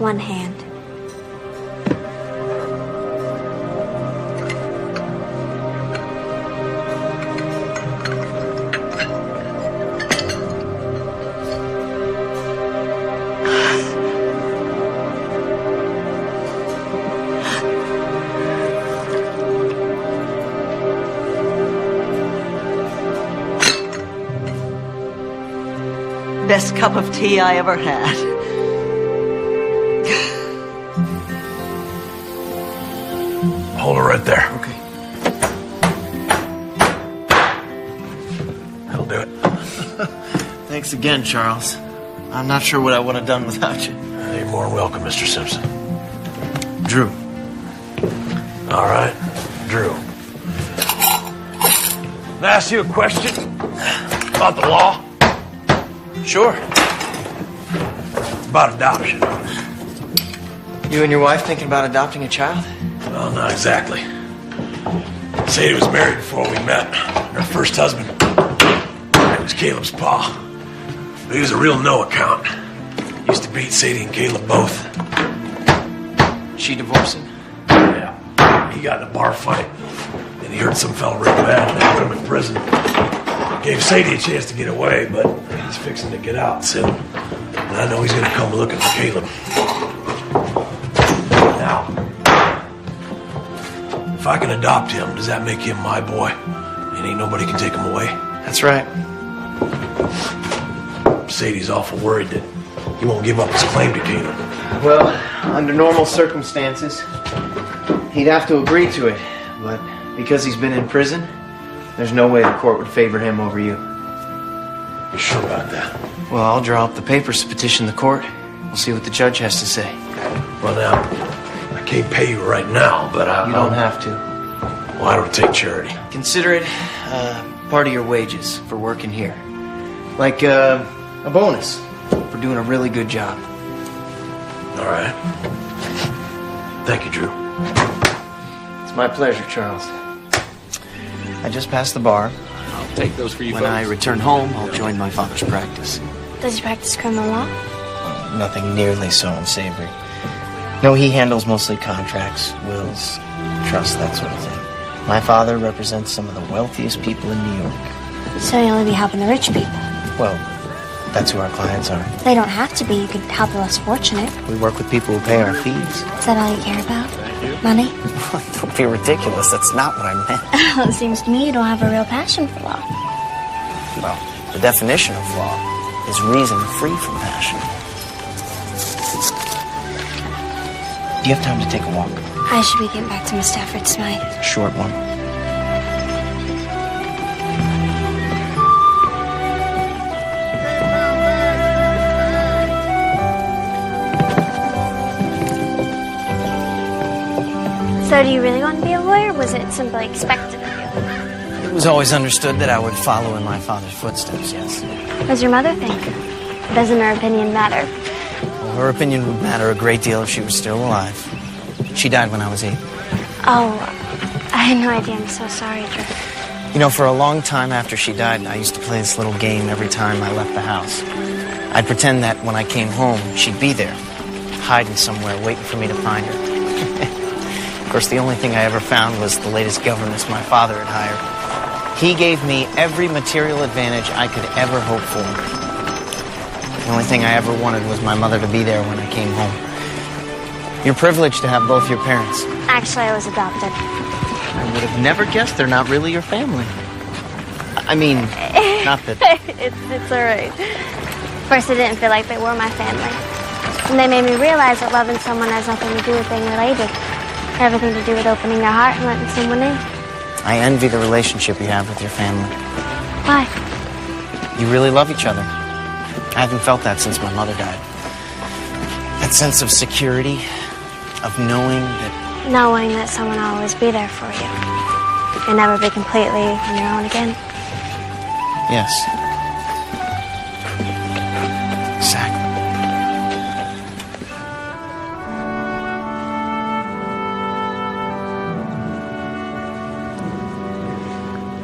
One hand. Best cup of tea I ever had. Hold her right there. Okay. That'll do it. Thanks again, Charles. I'm not sure what I would have done without you. You're more welcome, Mr. Simpson. Drew. All right, Drew. Can I ask you a question about the law? Sure. About adoption. You and your wife thinking about adopting a child? Well, not exactly. Sadie was married before we met. Her first husband, it was Caleb's pa. He was a real no account. Used to beat Sadie and Caleb both. She divorcing? Yeah. He got in a bar fight, and he hurt some fella real bad, and they put him in prison. Gave Sadie a chance to get away, but he's fixing to get out soon. And I know he's gonna come looking for Caleb. Now, if I can adopt him, does that make him my boy? And ain't nobody can take him away? That's right. Sadie's awful worried that he won't give up his claim to Caleb. Well, under normal circumstances, he'd have to agree to it. But because he's been in prison, there's no way the court would favor him over you. You sure about that? Well, I'll draw up the papers to petition the court. We'll see what the judge has to say. Well, now, I can't pay you right now, but You don't have to. Well, I don't take charity. Consider it part of your wages for working here. Like a bonus for doing a really good job. All right. Thank you, Drew. It's my pleasure, Charles. I just passed the bar. I'll take those for you When folks. I return home, I'll join my father's practice. Does he practice criminal law? Nothing nearly so unsavory. No, he handles mostly contracts, wills, trusts, that sort of thing. My father represents some of the wealthiest people in New York. So you only be helping the rich people? Well, that's who our clients are. They don't have to be. You could help the less fortunate. We work with people who pay our fees. Is that all you care about? Money? Don't be ridiculous. That's not what I meant. It seems to me you don't have a real passion for law. Well, the definition of law is reason free from passion. Do you have time to take a walk? I should be getting back to Miss Stafford Smythe. Short one. So do you really want to be a lawyer, or was it simply expected of you? It was always understood that I would follow in my father's footsteps, yes. What does your mother think? Doesn't her opinion matter? Well, her opinion would matter a great deal if she was still alive. She died when I was 8. Oh, I had no idea. I'm so sorry, Drew. You know, for a long time after she died, I used to play this little game every time I left the house. I'd pretend that when I came home, she'd be there, hiding somewhere, waiting for me to find her. Of course, the only thing I ever found was the latest governess my father had hired. He gave me every material advantage I could ever hope for. The only thing I ever wanted was my mother to be there when I came home. You're privileged to have both your parents. Actually, I was adopted. I would have never guessed they're not really your family. I mean, not that... It's all right. First, I didn't feel like they were my family. And they made me realize that loving someone has nothing to do with being related. Everything to do with opening your heart and letting someone in. I envy the relationship you have with your family. Why? You really love each other. I haven't felt that since my mother died. That sense of security, of knowing that someone will always be there for you. You'll never be completely on your own again. Yes. Exactly.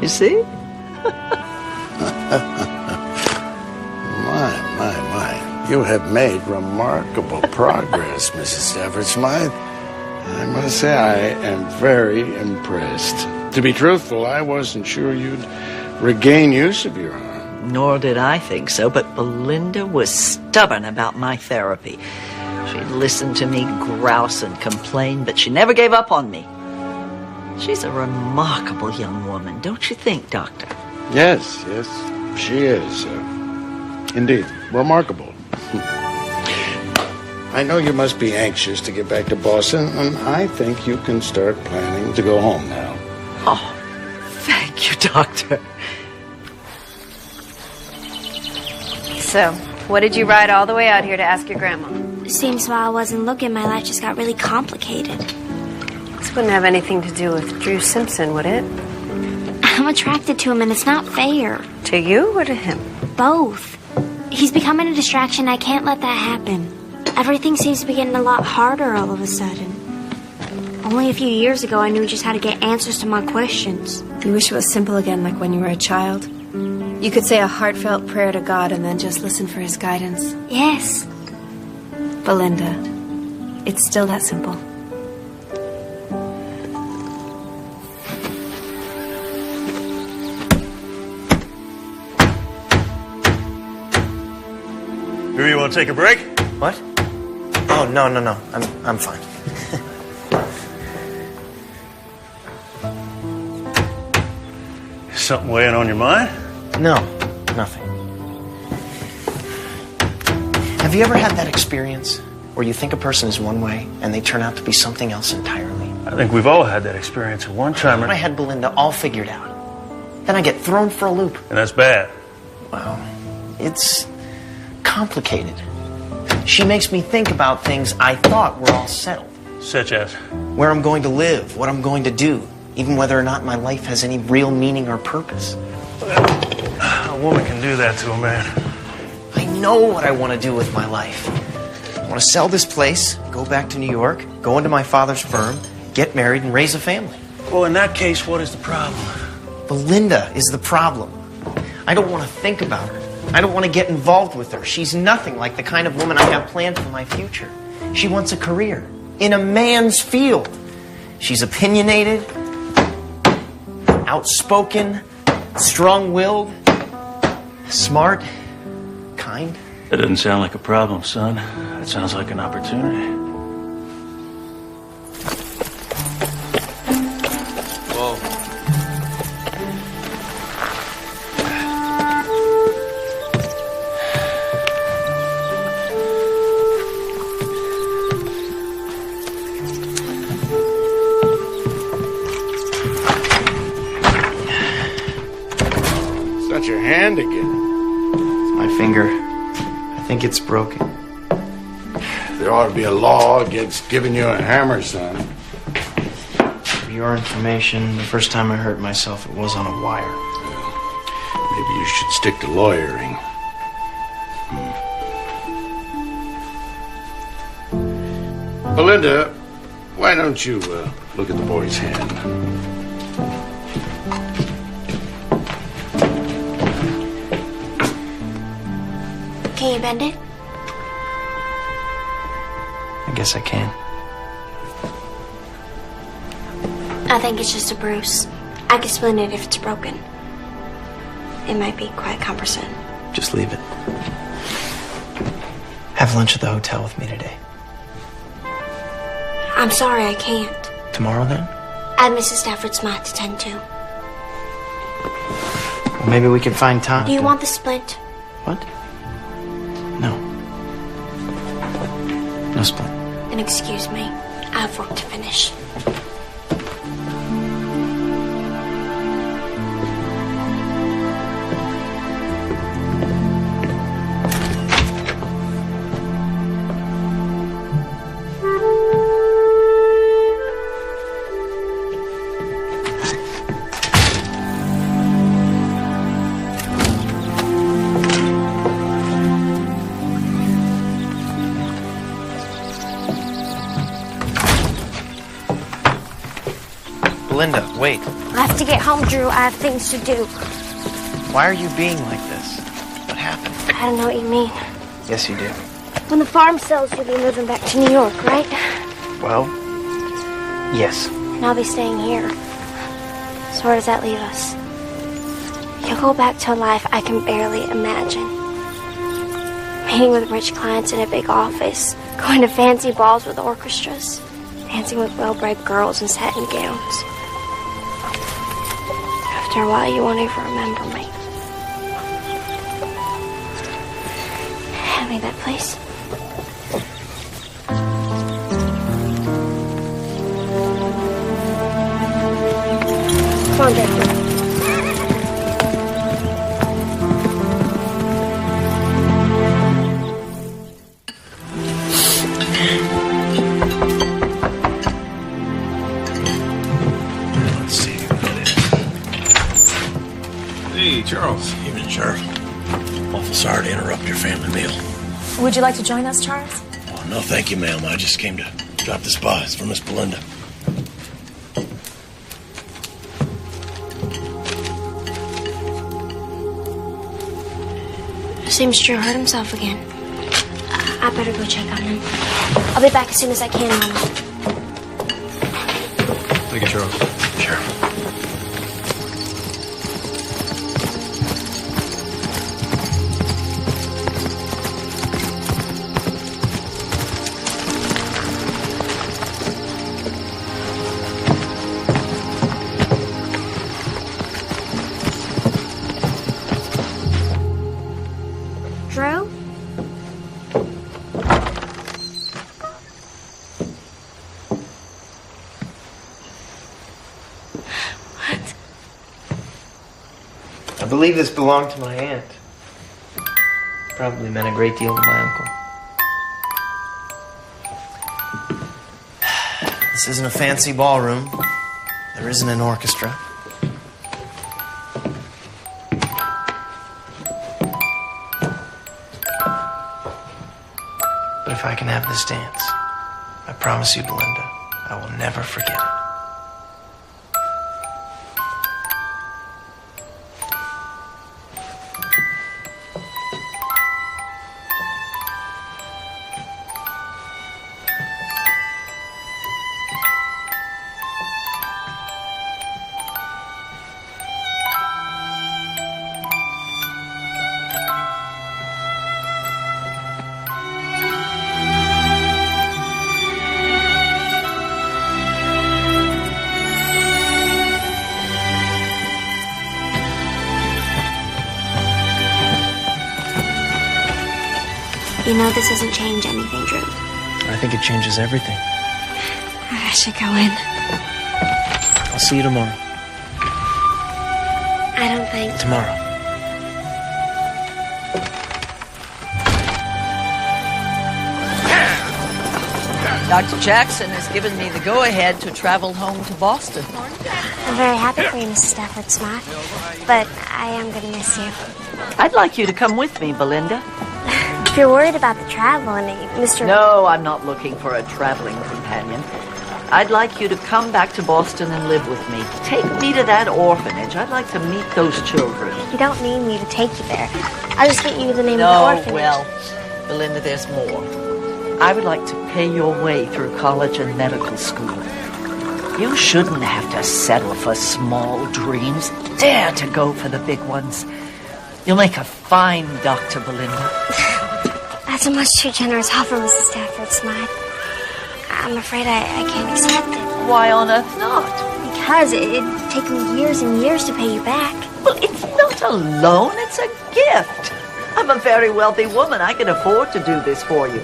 You see? My. You have made remarkable progress, Mrs. Stafford Smythe. I must say I am very impressed. To be truthful, I wasn't sure you'd regain use of your arm. Nor did I think so, but Belinda was stubborn about my therapy. She'd listen to me grouse and complain, but she never gave up on me. She's a remarkable young woman, don't you think, Doctor? Yes, she is. Indeed, remarkable. I know you must be anxious to get back to Boston, and I think you can start planning to go home now. Oh, thank you, Doctor. So, what did you ride all the way out here to ask your grandma? Seems while I wasn't looking, my life just got really complicated. This wouldn't have anything to do with Drew Simpson, would it? I'm attracted to him, and it's not fair. To you or to him? Both. He's becoming a distraction. I can't let that happen. Everything seems to be getting a lot harder all of a sudden. Only a few years ago, I knew just how to get answers to my questions. You wish it was simple again, like when you were a child? You could say a heartfelt prayer to God and then just listen for his guidance? Yes. Belinda, it's still that simple. Here, you want to take a break? What? Oh, no. I'm fine. Something weighing on your mind? No, nothing. Have you ever had that experience where you think a person is one way and they turn out to be something else entirely? I think we've all had that experience at one time. I had Belinda all figured out. Then I get thrown for a loop. And that's bad. Well, it's complicated. She makes me think about things I thought were all settled. Such as? Where I'm going to live, what I'm going to do, even whether or not my life has any real meaning or purpose. A woman can do that to a man. I know what I want to do with my life. want to sell this place, go back to New York, go into my father's firm, get married, and raise a family. Well, in that case, what is the problem? Belinda is the problem. I don't want to think about her. I don't want to get involved with her. She's nothing like the kind of woman I have planned for my future. She wants a career in a man's field. She's opinionated, outspoken, strong-willed, smart, kind. That doesn't sound like a problem, son. That sounds like an opportunity. Whoa. Is that your hand again? It's my finger. I think it's broken. There ought to be a law against giving you a hammer, son. For your information, the first time I hurt myself, it was on a wire. Maybe you should stick to lawyering. Belinda, why don't you look at the boy's hand? Can you bend it? I guess I can. I think it's just a bruise. I can splint it if it's broken. It might be quite cumbersome. Just leave it. Have lunch at the hotel with me today. I'm sorry, I can't. Tomorrow, then? I have Mrs. Stafford Smythe to tend to. Well, maybe we can find time. Do you want the splint? What? No. No splint. Then excuse me. I have work to finish. Belinda, wait. I have to get home, Drew. I have things to do. Why are you being like this? What happened? I don't know what you mean. Yes, you do. When the farm sells, you'll be moving back to New York, right? Well, yes. And I'll be staying here. So where does that leave us? You'll go back to a life I can barely imagine. Meeting with rich clients in a big office, going to fancy balls with orchestras, dancing with well-bred girls in satin gowns. After a while, you won't even remember me. Hand me that, please. Come on, Jackie. Hey, Charles. Evening, Sheriff. Awful sorry to interrupt your family meal. Would you like to join us, Charles? Oh, no, thank you, ma'am. I just came to drop this by. It's for Miss Belinda. Seems Drew hurt himself again. I better go check on him. I'll be back as soon as I can, Mama. Thank you, Charles. Sure. Drew? What? I believe this belonged to my aunt. Probably meant a great deal to my uncle. This isn't a fancy ballroom. There isn't an orchestra. But if if I can have this dance. I promise you, Belinda, I will never forget it. You know this doesn't change anything, Drew. I think it changes everything. I should go in. I'll see you tomorrow. I don't think... Tomorrow. Dr. Jackson has given me the go-ahead to travel home to Boston. I'm very happy for you, Mrs. Stafford Smart, but I am going to miss you. I'd like you to come with me, Belinda. If you're worried about the travel and Mr. No, I'm not looking for a traveling companion. I'd like you to come back to Boston and live with me. Take me to that orphanage. I'd like to meet those children. You don't need me to take you there. I'll just get you the name of the orphanage. No, well, Belinda, there's more. I would like to pay your way through college and medical school. You shouldn't have to settle for small dreams. Dare to go for the big ones. You'll make a fine doctor, Belinda. That's a much too generous offer, Mrs. Stafford Smart. I'm afraid I can't accept it. Why on earth not? Because it'd take me years and years to pay you back. Well, it's not a loan, it's a gift. I'm a very wealthy woman. I can afford to do this for you.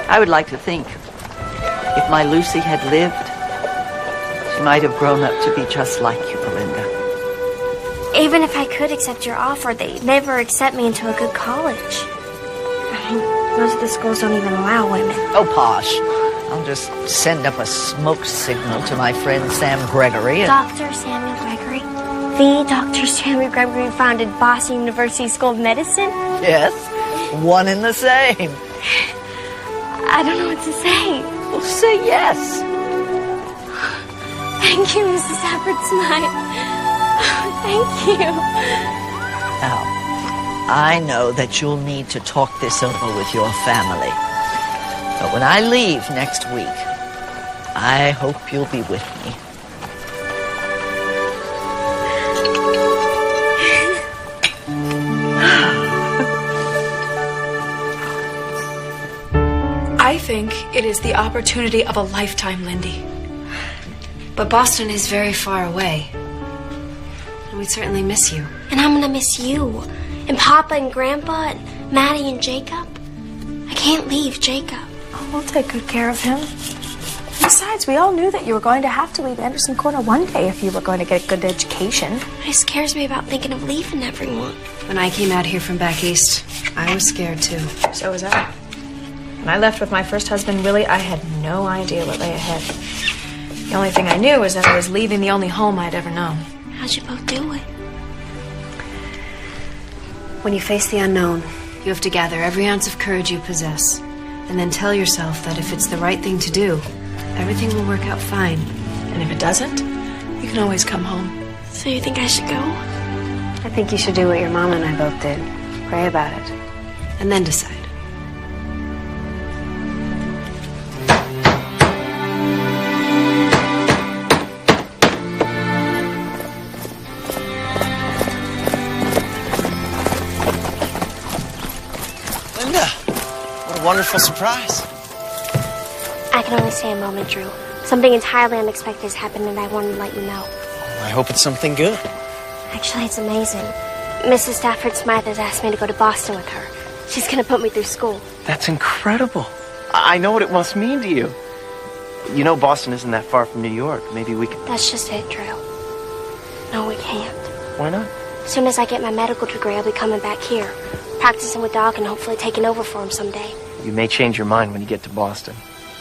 I would like to think if my Lucy had lived, she might have grown up to be just like you, Belinda. Even if I could accept your offer, they'd never accept me into a good college. I mean, most of the schools don't even allow women. Oh, posh. I'll just send up a smoke signal to my friend Sam Gregory. Dr. Samuel Gregory? The Dr. Samuel Gregory founded Boston University School of Medicine? Yes, one and the same. I don't know what to say. Well, say yes. Thank you, Mrs. Stafford Smart. Thank you. Now, I know that you'll need to talk this over with your family. But when I leave next week, I hope you'll be with me. I think it is the opportunity of a lifetime, Lindy. But Boston is very far away. And we'd certainly miss you. And I'm gonna miss you. And Papa and Grandpa and Maddie and Jacob. I can't leave Jacob. Oh, we'll take good care of him. Besides, we all knew that you were going to have to leave Anderson Corner one day if you were going to get a good education. It scares me about thinking of leaving everyone. When I came out here from back east, I was scared too. So was I. When I left with my first husband, Willie, I had no idea what lay ahead. The only thing I knew was that I was leaving the only home I'd ever known. How'd you both do it? When you face the unknown, you have to gather every ounce of courage you possess, and then tell yourself that if it's the right thing to do, everything will work out fine. And if it doesn't, you can always come home. So you think I should go? I think you should do what your mom and I both did. Pray about it. And then decide. Linda, what a wonderful surprise. I can only stay a moment, Drew. Something entirely unexpected has happened and I wanted to let you know. I hope it's something good. Actually, it's amazing. Mrs. Stafford Smythe has asked me to go to Boston with her. She's going to put me through school. That's incredible. I know what it must mean to you. You know Boston isn't that far from New York. Maybe we could... That's just it, Drew. No, we can't. Why not? As soon as I get my medical degree, I'll be coming back here, practicing with Doc and hopefully taking over for him someday. You may change your mind when you get to Boston.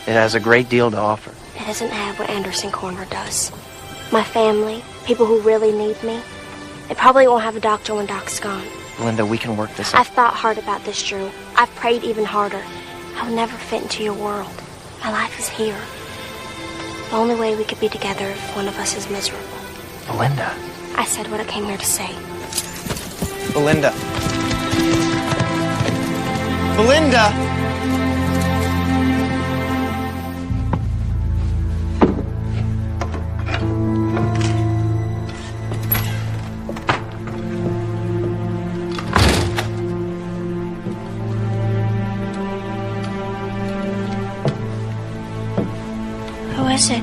It has a great deal to offer. It doesn't have what Anderson Corner does. My family, people who really need me, they probably won't have a doctor when Doc's gone. Linda, we can work this out. I've thought hard about this, Drew. I've prayed even harder. I will never fit into your world. My life is here. The only way we could be together if one of us is miserable. Belinda. I said what I came here to say. Belinda. Belinda! Who is it?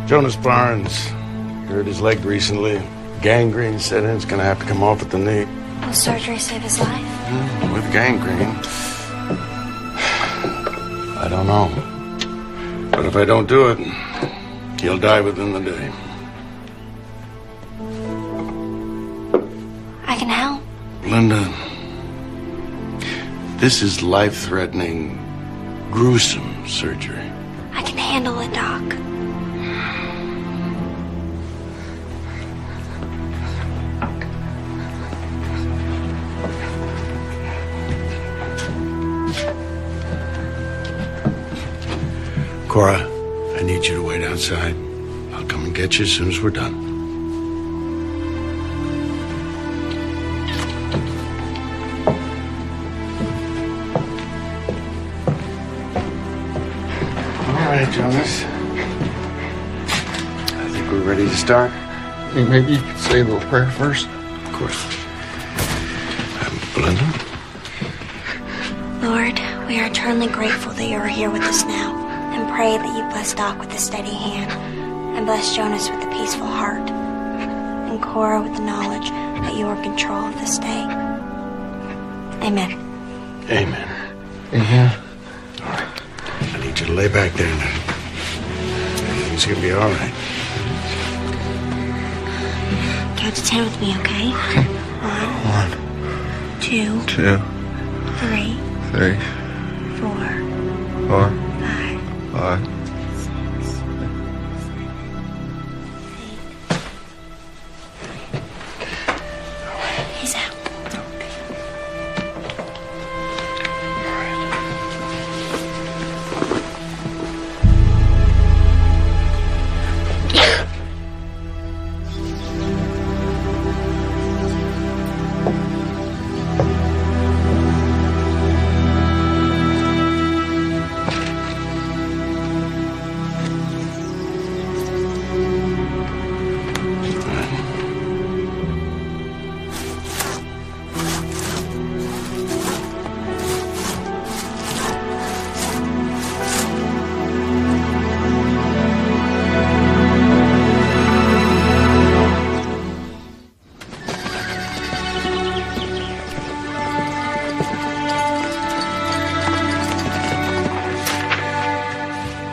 Jonas Barnes. Hurt his leg recently. Gangrene set in. It's going to have to come off at the knee. Will surgery save his life? With gangrene. I don't know. But if I don't do it, he'll die within the day. I can help. Linda, this is life-threatening, gruesome surgery. I can handle it, Doc. Cora, I need you to wait outside. I'll come and get you as soon as we're done. All right, Jonas. I think we're ready to start. Maybe you could say a little prayer first. Of course. Belinda? Lord, we are eternally grateful that you are here with us now, and pray that you bless Doc with a steady hand, and bless Jonas with a peaceful heart, and Cora with the knowledge that you are in control of this day. Amen. Amen. Amen. All right. I need you to lay back there now. Everything's going to be all right. Count to 10 with me, okay? 1, 2, 2, 3, 3, 4, 4, 5, 5. He's out.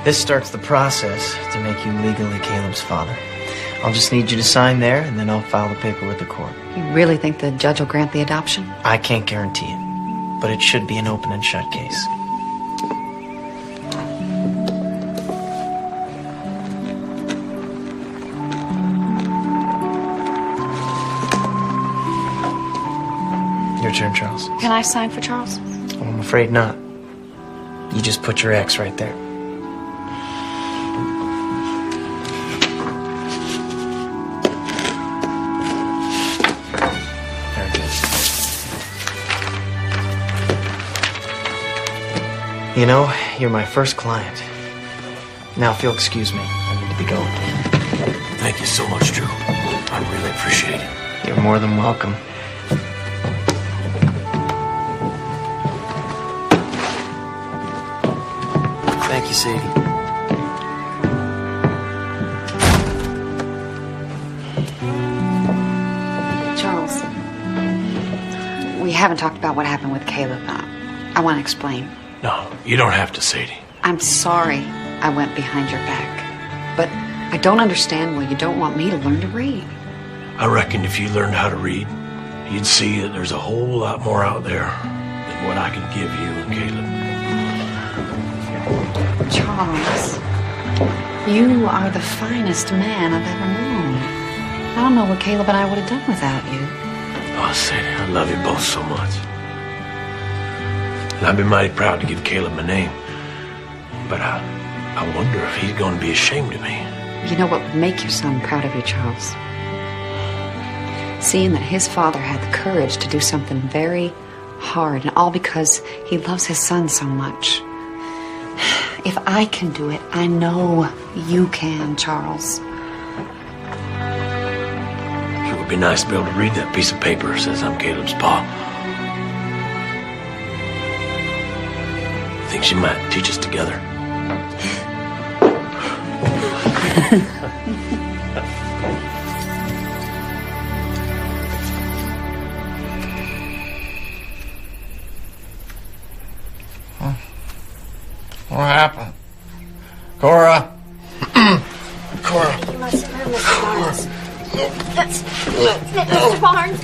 This starts the process to make you legally Caleb's father. I'll just need you to sign there, and then I'll file the paper with the court. You really think the judge will grant the adoption? I can't guarantee it, but it should be an open and shut case. Your turn, Charles. Can I sign for Charles? Well, I'm afraid not. You just put your X right there. Very good. You know, you're my first client. Now, if you'll excuse me, I need to be going. Thank you so much, Drew. I really appreciate it. You're more than welcome. Thank you, Sadie. Charles, we haven't talked about what happened with Caleb. I want to explain. No, you don't have to, Sadie. I'm sorry I went behind your back, but I don't understand why you don't want me to learn to read. I reckon if you learned how to read, you'd see that there's a whole lot more out there than what I can give you and Caleb. Charles, you are the finest man I've ever known. I don't know what Caleb and I would have done without you. Oh, Sadie, I love you both so much. And I've been mighty proud to give Caleb my name. But I wonder if he's going to be ashamed of me. You know what would make your son proud of you, Charles? Seeing that his father had the courage to do something very hard, and all because he loves his son so much. If I can do it, I know you can, Charles. It would be nice to be able to read that piece of paper that says I'm Caleb's pa. Think she might teach us together. What happened? Cora? Cora. You must have heard Mr. Barnes. That's Mr. Barnes.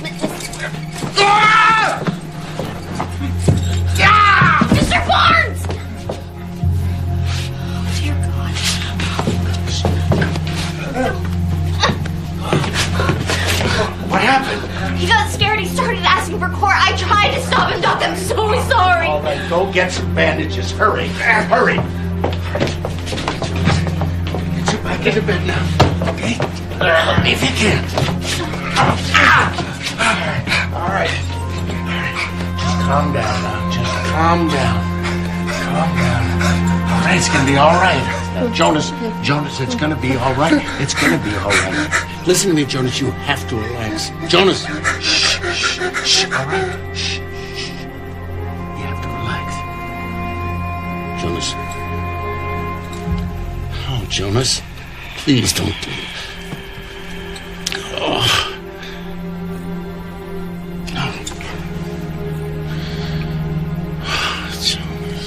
Mr. Barnes! Dear God. What happened? He got scared. He started asking for Cora. I tried to stop him, Doc. I'm so sorry. All right, go get some bandages. Hurry. Hurry. Get you back into bed now. Okay? If you can. All right. Just calm down now. Just calm down. Calm down. All right, it's going to be all right. Now, Jonas, it's going to be all right. It's going to be all right. Listen to me, Jonas. You have to relax. Jonas. Shh, shh, shh. All right. Shh, shh. You have to relax. Jonas. Oh, Jonas. Please don't do it. Oh. No. Jonas.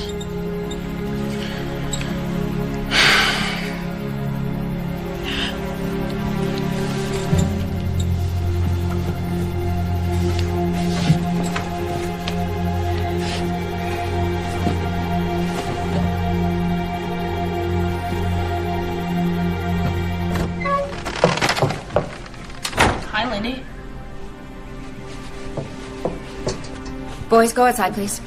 Hi, Lindy. Boys, go outside, please.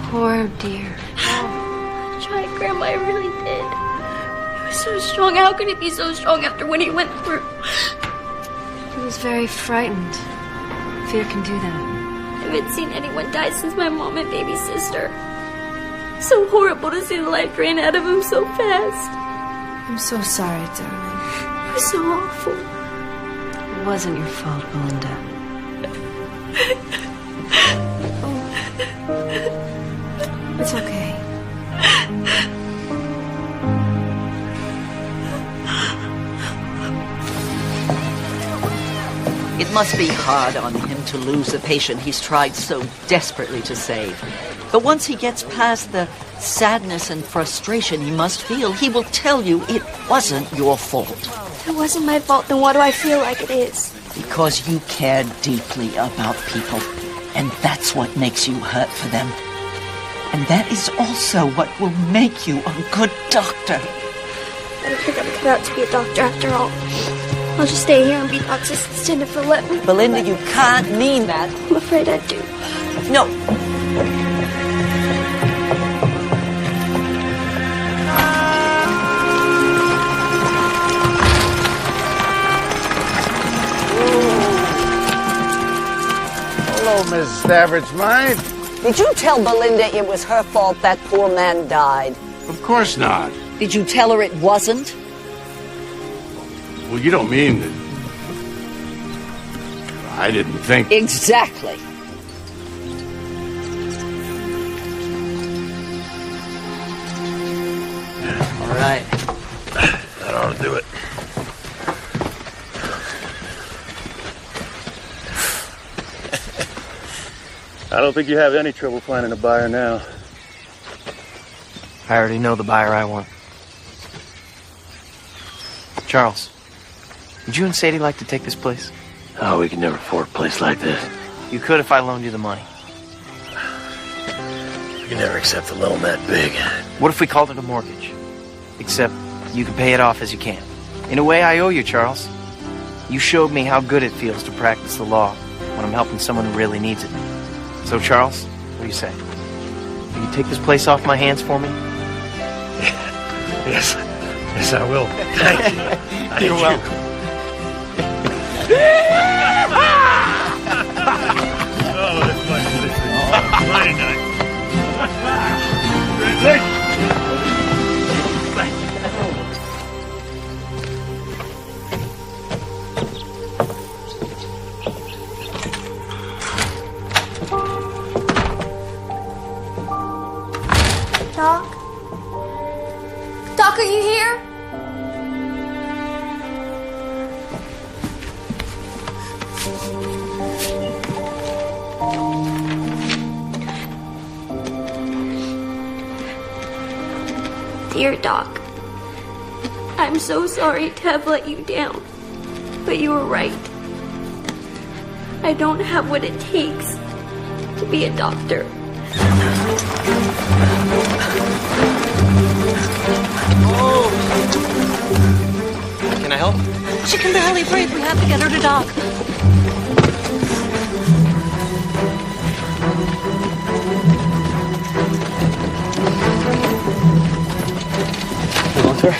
Poor dear. I tried, Grandma, I really did. He was so strong. How could he be so strong after what he went through? He was very frightened. Fear can do that. I haven't seen anyone die since my mom and baby sister. So horrible to see the life drain out of him so fast. I'm so sorry, darling. It was so awful. It wasn't your fault, Belinda. It's okay. It must be hard on him to lose a patient he's tried so desperately to save. But once he gets past the sadness and frustration he must feel, he will tell you it wasn't your fault. If it wasn't my fault, then why do I feel like it is? Because you care deeply about people, and that's what makes you hurt for them. And that is also what will make you a good doctor. I don't think I'm cut out to be a doctor after all. I'll just stay here and be Doc's assistant if they'll let me. Belinda, you can't mean that. I'm afraid I do. No. Hello, Mrs. Stafford's mine. Did you tell Belinda it was her fault that poor man died? Of course not. Did you tell her it wasn't? Well, you don't mean that. I didn't think. Exactly. All right. That ought to do it. I don't think you have any trouble finding a buyer now. I already know the buyer I want. Charles, would you and Sadie like to take this place? Oh, we could never afford a place like this. You could if I loaned you the money. We could never accept a loan that big. What if we called it a mortgage? Except you can pay it off as you can. In a way, I owe you, Charles. You showed me how good it feels to practice the law when I'm helping someone who really needs it. So, Charles, what do you say? Will you take this place off my hands for me? Yes. Yes, I will. Thank you. Thank You're you. welcome. Oh, that's funny. Mighty nice. Doc? Doc, are you here? Dear Doc, I'm so sorry to have let you down, but you were right. I don't have what it takes to be a doctor. Can I help? She can barely breathe. We have to get her to doc. Hold on to her.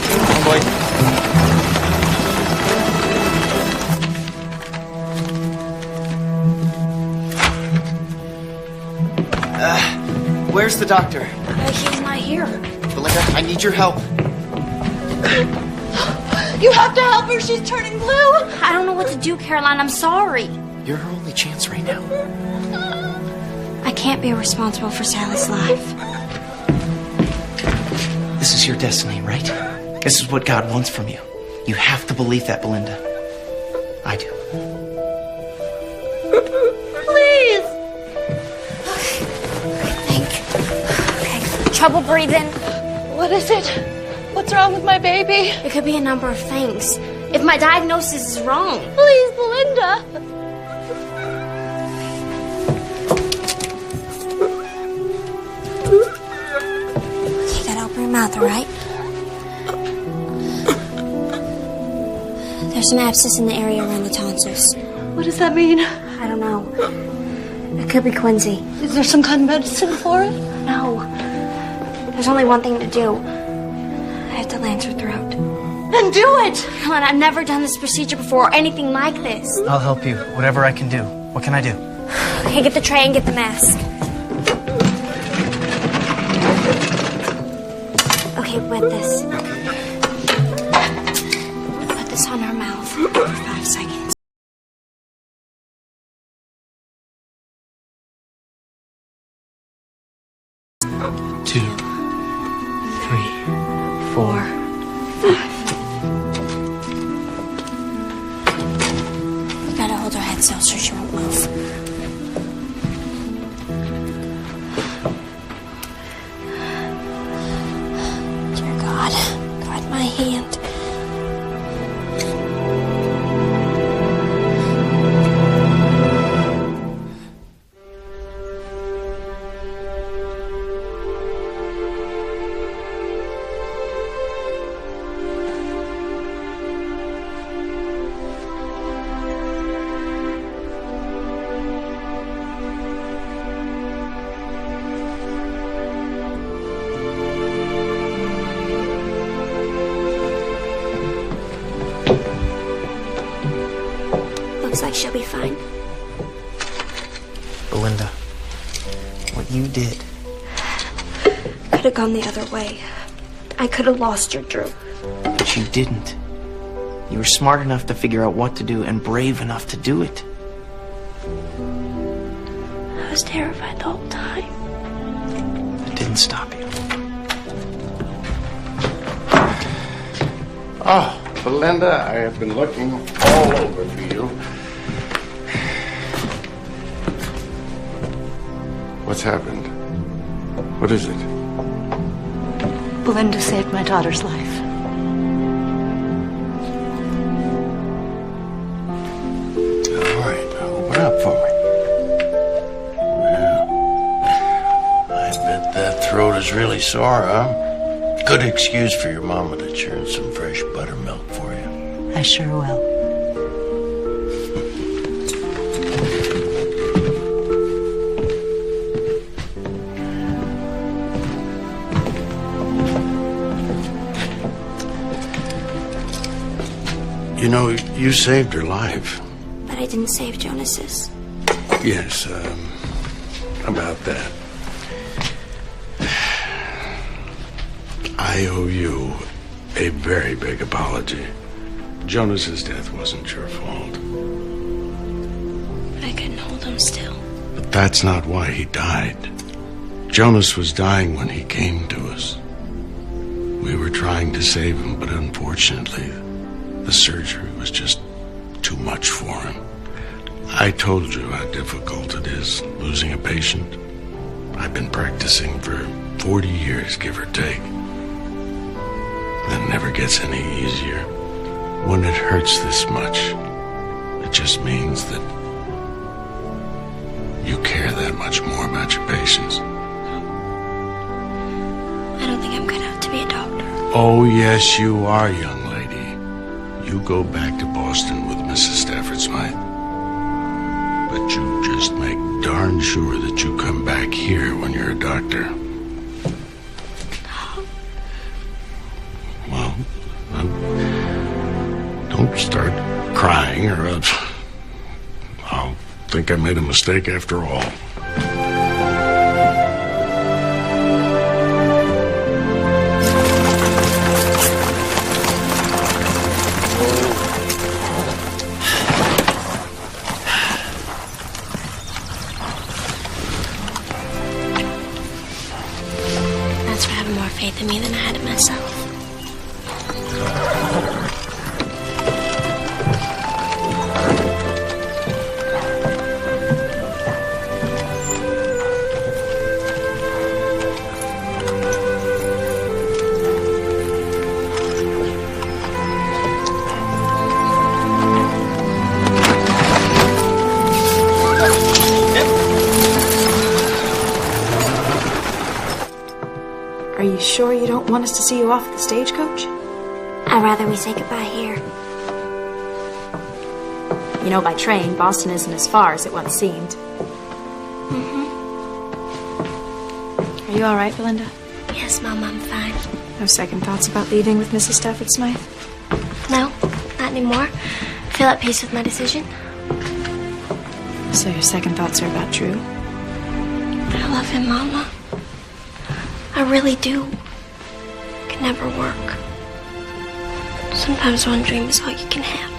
Come on, boy. Where's the doctor? He's not here. Belinda, I need your help. You have to help her. She's turning blue. I don't know what to do, Caroline. I'm sorry. You're her only chance right now. I can't be responsible for Sally's life. This is your destiny, right? This is what God wants from you. You have to believe that, Belinda. I do. Please. Trouble breathing. What is it? What's wrong with my baby? It could be a number of things. If my diagnosis is wrong. Please, Belinda. You gotta open your mouth, all right? There's an abscess in the area around the tonsils. What does that mean? I don't know. It could be quinsy. Is there some kind of medicine for it? No. There's only one thing to do. I have to lance her throat. Then do it! Helen, I've never done this procedure before or anything like this. I'll help you. Whatever I can do. What can I do? Okay, get the tray and get the mask. Okay, wet this. Put this on her mouth for 5 seconds. Two, 3, 4, 5. You gotta hold her head still so she won't move. Dear God, guide my hand. Looks like she'll be fine. Belinda, what you did. Could have gone the other way. I could have lost her, Drew. But you didn't. You were smart enough to figure out what to do and brave enough to do it. I was terrified the whole time. It didn't stop you. Oh, Belinda, I have been looking all over for you. What's happened? What is it? Belinda saved my daughter's life. was really sore, huh? Good excuse for your mama to churn some fresh buttermilk for you. I sure will. You know, you saved her life. But I didn't save Jonas's. Yes, about that. I owe you a very big apology. Jonas's death wasn't your fault. But I couldn't hold him still. But that's not why he died. Jonas was dying when he came to us. We were trying to save him, but unfortunately, the surgery was just too much for him. I told you how difficult it is losing a patient. I've been practicing for 40 years, give or take. That never gets any easier. When it hurts this much, it just means that you care that much more about your patients. I don't think I'm good enough to be a doctor. Oh, yes, you are, young lady. You go back to Boston with Mrs. Stafford Smythe. But you just make darn sure that you come back here when you're a doctor. Well, don't start crying or else I'll think I made a mistake after all. That's for having more faith in me than I had in myself. Are you sure you don't want us to see you off at the stagecoach? I'd rather we say goodbye here. You know, by train, Boston isn't as far as it once seemed. Are you all right, Belinda? Yes, Mom, I'm fine. No second thoughts about leaving with Mrs. Stafford Smythe? No, not anymore. I feel at peace with my decision. So your second thoughts are about Drew? I love him, Mama. I really do. It can never work. Sometimes one dream is all you can have.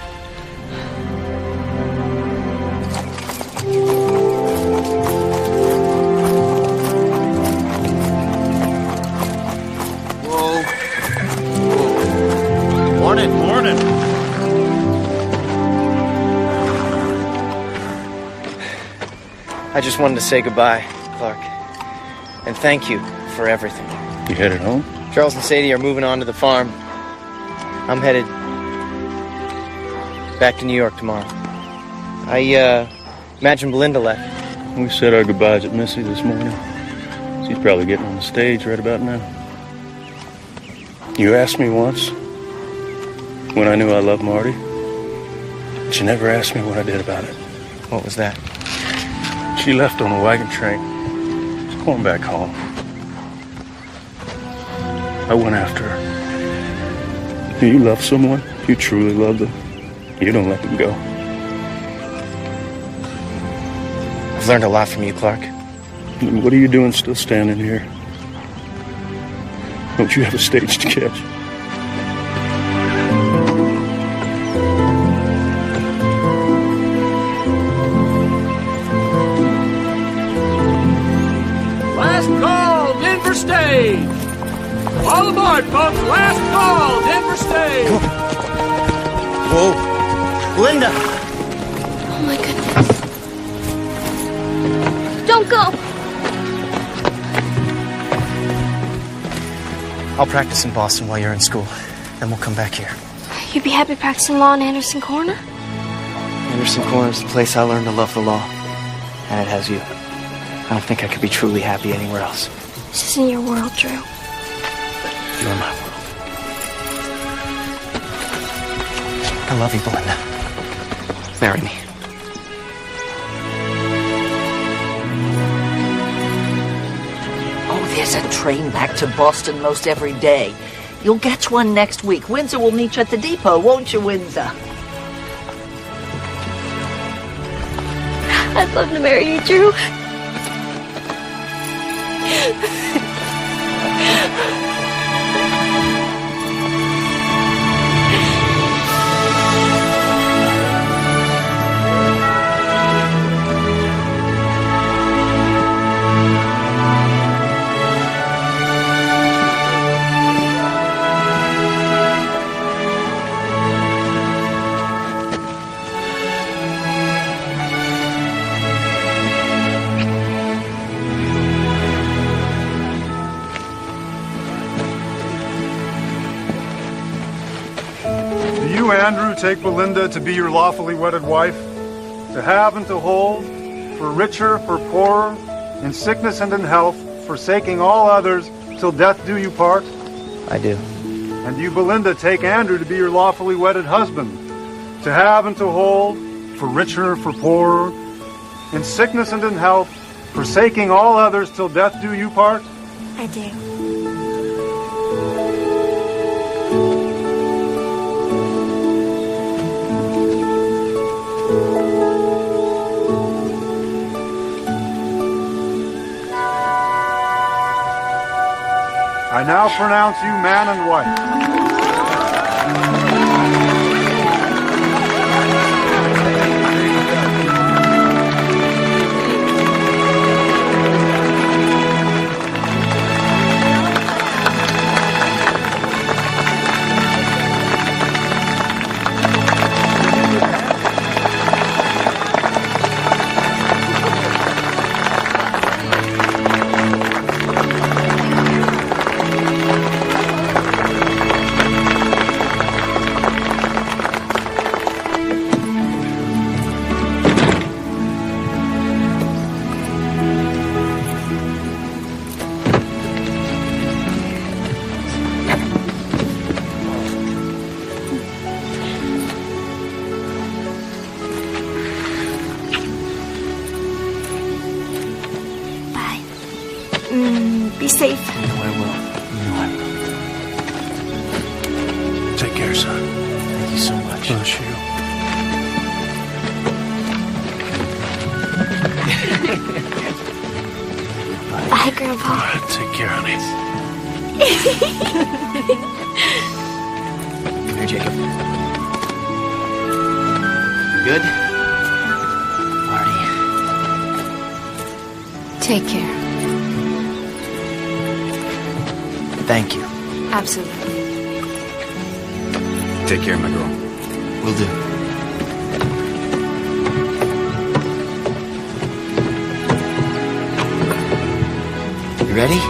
Whoa. Morning. Morning. I just wanted to say goodbye, Clark. And thank you for everything. You headed home? Charles and Sadie are moving on to the farm. I'm headed back to New York tomorrow. I imagine Belinda left. We said our goodbyes at Missy this morning. She's probably getting on the stage right about now. You asked me once, when I knew I loved Marty, but you never asked me what I did about it. What was that? She left on a wagon train. She's going back home. I went after her. Do you love someone? You truly love them. You don't let them go. I've learned a lot from you, Clark. And what are you doing still standing here? Don't you have a stage to catch? Last call, Denver stage. All aboard, folks. Last call, Denver stage. Whoa. Belinda. Oh, my goodness. Don't go. I'll practice in Boston while you're in school. Then we'll come back here. You'd be happy practicing law in Anderson Corner? Anderson Corner is the place I learned to love the law. And it has you. I don't think I could be truly happy anywhere else. This isn't your world, Drew. You're my world. I love you, Belinda. Marry me. Oh, there's a train back to Boston most every day. You'll catch one next week. Windsor will meet you at the depot, won't you, Windsor? I'd love to marry you, Drew. You, Andrew, take Belinda to be your lawfully wedded wife, to have and to hold, for richer, for poorer, in sickness and in health, forsaking all others, till death do you part? I do. And you, Belinda, take Andrew to be your lawfully wedded husband, to have and to hold, for richer, for poorer, in sickness and in health, forsaking all others, till death do you part? I do. I now pronounce you man and wife. Be safe. You know I will. You know I will. Take care, son. Thank you so much. Bless you. Bye, Grandpa. All right, take care, honey. Come here, Jacob. Good? Marty. Take care. Thank you. Absolutely. Take care, my girl. Will do. You ready?